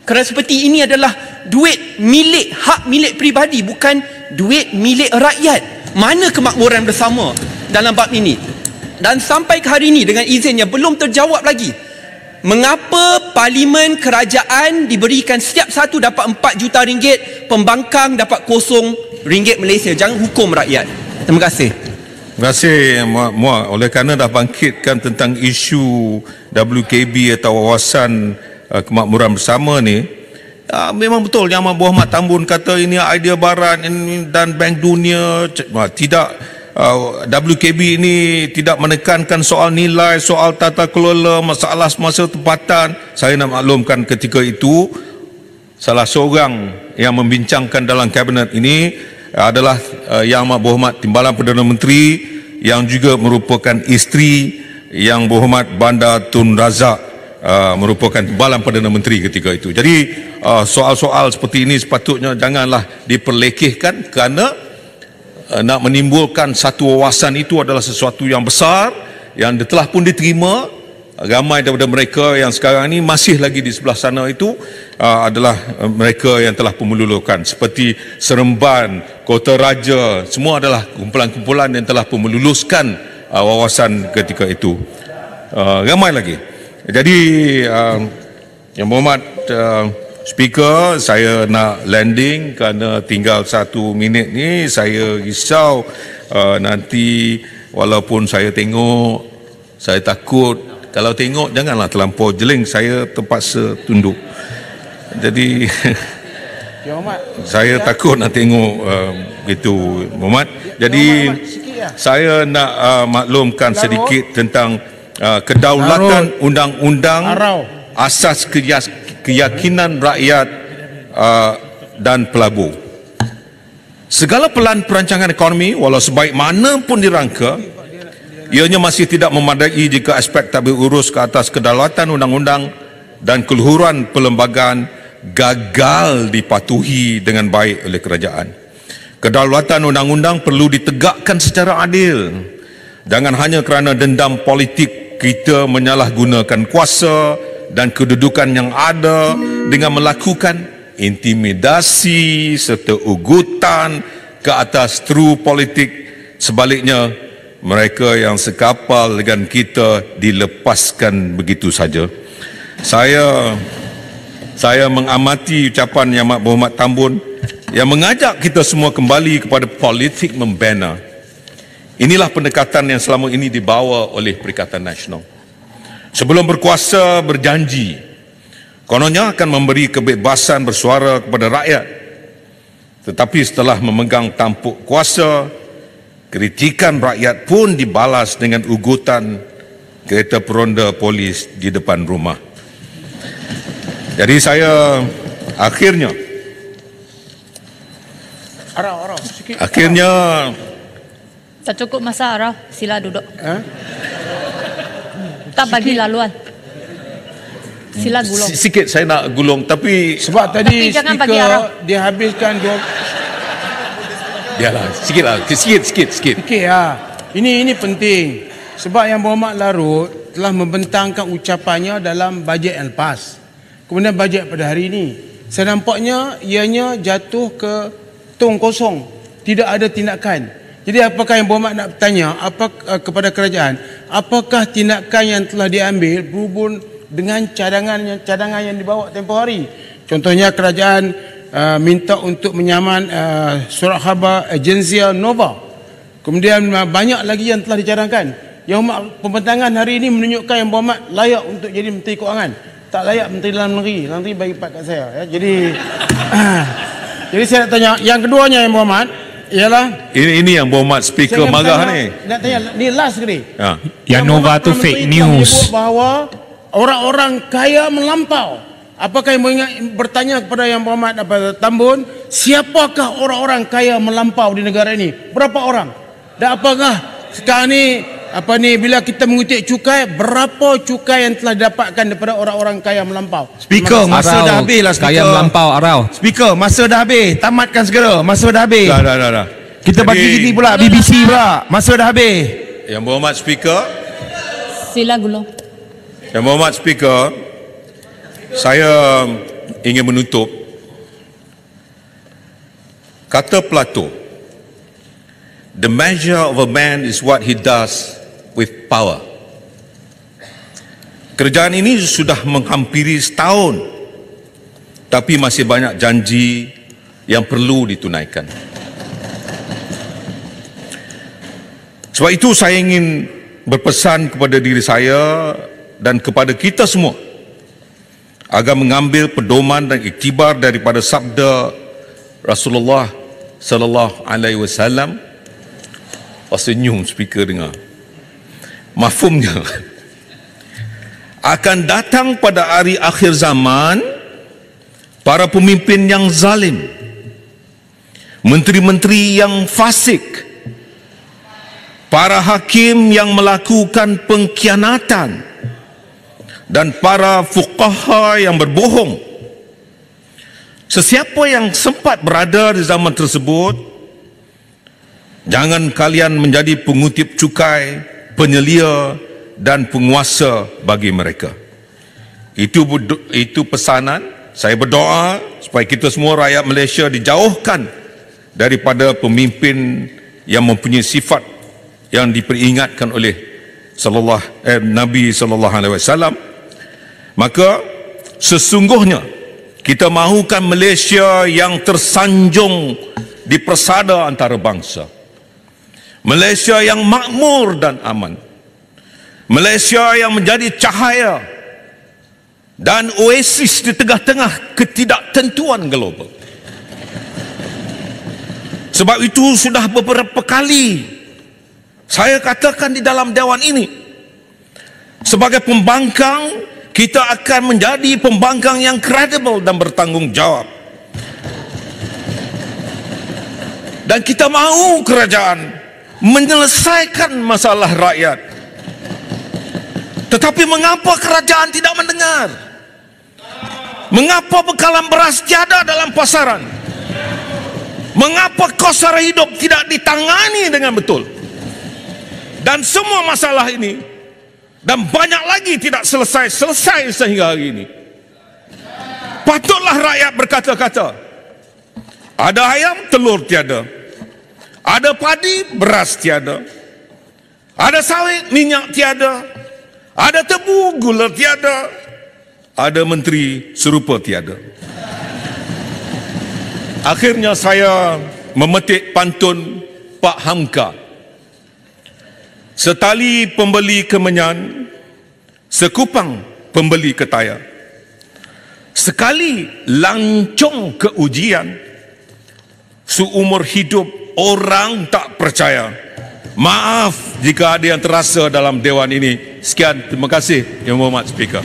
Kerana seperti ini adalah duit milik, hak milik peribadi, bukan duit milik rakyat. Mana kemakmuran bersama dalam bab ini? Dan sampai ke hari ini dengan izinnya belum terjawab lagi. Mengapa parlimen kerajaan diberikan setiap satu dapat 4 juta ringgit, pembangkang dapat RM0 Malaysia? Jangan hukum rakyat. Terima kasih. Terima kasih Muak. Oleh kerana dah bangkitkan tentang isu WKB atau wawasan kemakmuran bersama ni, memang betul Yang Amat Berhormat Tambun kata ini idea barat dan Bank Dunia. Tidak. WKB ini tidak menekankan soal nilai, soal tata kelola, masalah semasa tempatan. Saya nak maklumkan ketika itu salah seorang yang membincangkan dalam kabinet ini adalah Yang Amat Berhormat Timbalan Perdana Menteri yang juga merupakan isteri Yang Berhormat Bandar Tun Razak, merupakan Timbalan Perdana Menteri ketika itu. Jadi soal-soal seperti ini sepatutnya janganlah diperlekehkan, kerana nak menimbulkan satu wawasan itu adalah sesuatu yang besar yang telah pun diterima. Ramai daripada mereka yang sekarang ini masih lagi di sebelah sana itu adalah mereka yang telah pun melulukan, seperti Seremban, Kota Raja, semua adalah kumpulan-kumpulan yang telah pun meluluskan wawasan ketika itu. Ramai lagi. Jadi Yang Berhormat Speaker, saya nak landing kerana tinggal 1 minit ni. Saya risau nanti walaupun saya tengok, saya takut. Kalau tengok janganlah terlampau jeling, saya terpaksa tunduk. Jadi saya takut nak tengok gitu, Muhammad. Jadi saya nak maklumkan sedikit tentang kedaulatan undang-undang, asas keyakinan rakyat dan pelabur. Segala perancangan ekonomi walau sebaik mana pun dirangka, ianya masih tidak memadai jika aspek tak berurus ke atas kedaulatan undang-undang dan keluhuran perlembagaan gagal dipatuhi dengan baik oleh kerajaan. Kedaulatan undang-undang perlu ditegakkan secara adil. Jangan hanya kerana dendam politik kita menyalahgunakan kuasa dan kedudukan yang ada dengan melakukan intimidasi serta ugutan ke atas true politik. Sebaliknya, mereka yang sekapal dengan kita dilepaskan begitu saja. Saya mengamati ucapan Yang Amat Berhormat Tambun yang mengajak kita semua kembali kepada politik membina. Inilah pendekatan yang selama ini dibawa oleh Perikatan Nasional. Sebelum berkuasa berjanji, kononnya akan memberi kebebasan bersuara kepada rakyat. Tetapi setelah memegang tampuk kuasa, kritikan rakyat pun dibalas dengan ugutan kereta peronda polis di depan rumah. Jadi saya akhirnya tak cukup masa Araf, sila duduk. Tak bagi laluan. Sila gulung. Sikit saya nak gulung, tapi sebab tadi jangan bagi Araf. dia habiskan dua. Biarlah, sikit. Sikit lah. Ini penting. Sebab Yang Berhormat Larut telah membentangkan ucapannya dalam bajet yang lepas. Kemudian bajet pada hari ini, saya nampaknya ianya jatuh ke tong kosong, tidak ada tindakan. Jadi apakah yang Berhormat nak bertanya kepada kerajaan, apakah tindakan yang telah diambil berhubung dengan cadangan yang dibawa tempoh hari? Contohnya kerajaan minta untuk menyaman surat khabar Agencia Nova. Kemudian banyak lagi yang telah dicadangkan. Yang pembentangan hari ini menunjukkan yang Berhormat layak untuk jadi Menteri Keuangan, tak layak Menteri Dalam Negeri. Nanti bagi part kat saya ya. Jadi saya nak tanya yang keduanya yang Berhormat ialah ini yang Berhormat Speaker marah ni. Nak tanya ni last sekali. Yang Nova tu fake news. Bahawa orang-orang kaya melampau. Apakah yang bertanya kepada yang Berhormat Tambun, siapakah orang-orang kaya melampau di negara ini? Berapa orang? Dan apakah sekarang ni bila kita mengutip cukai, berapa cukai yang telah didapatkan daripada orang-orang kaya melampau? Speaker, masa dah habis lah Speaker. Kaya melampau Arau. Speaker, masa dah habis. Tamatkan segera. Masa dah habis. Dah. Kita bagi gini pula BBC pula. Masa dah habis. Yang Berhormat Speaker. Sila Gulong. Yang Berhormat Speaker, saya ingin menutup. Kata Plato, the measure of a man is what he does with power. Kerajaan ini sudah menghampiri setahun, tapi masih banyak janji yang perlu ditunaikan. Sebab itu saya ingin berpesan kepada diri saya dan kepada kita semua agar mengambil pedoman dan iktibar daripada sabda Rasulullah sallallahu alaihi wasallam. Senyum speaker dengar. Mafhumnya, akan datang pada hari akhir zaman para pemimpin yang zalim, menteri-menteri yang fasik, para hakim yang melakukan pengkhianatan, dan para fuqaha yang berbohong. Sesiapa yang sempat berada di zaman tersebut, jangan kalian menjadi pengutip cukai, penyelia dan penguasa bagi mereka. Itu pesanan. Saya berdoa supaya kita semua rakyat Malaysia dijauhkan daripada pemimpin yang mempunyai sifat yang diperingatkan oleh Nabi sallallahu alaihi wasallam. Maka sesungguhnya kita mahukan Malaysia yang tersanjung di persada antara bangsa. Malaysia yang makmur dan aman. Malaysia yang menjadi cahaya dan oasis di tengah-tengah ketidaktentuan global. Sebab itu sudah beberapa kali saya katakan di dalam dewan ini, sebagai pembangkang, kita akan menjadi pembangkang yang kredibel dan bertanggungjawab. Dan kita mahu kerajaan menyelesaikan masalah rakyat. Tetapi mengapa kerajaan tidak mendengar? Mengapa bekalan beras tiada dalam pasaran? Mengapa kos sara hidup tidak ditangani dengan betul? Dan semua masalah ini dan banyak lagi tidak selesai sehingga hari ini. Patutlah rakyat berkata-kata, ada ayam, telur tiada. Ada padi, beras tiada. Ada sawit, minyak tiada. Ada tebu, gula tiada. Ada menteri, serupa tiada. Akhirnya saya memetik pantun Pak Hamka. Setali pembeli kemenyan, sekupang pembeli ketaya. Sekali lancong ke ujian, seumur hidup orang tak percaya. Maaf jika ada yang terasa dalam dewan ini. Sekian, terima kasih Yang Berhormat Speaker.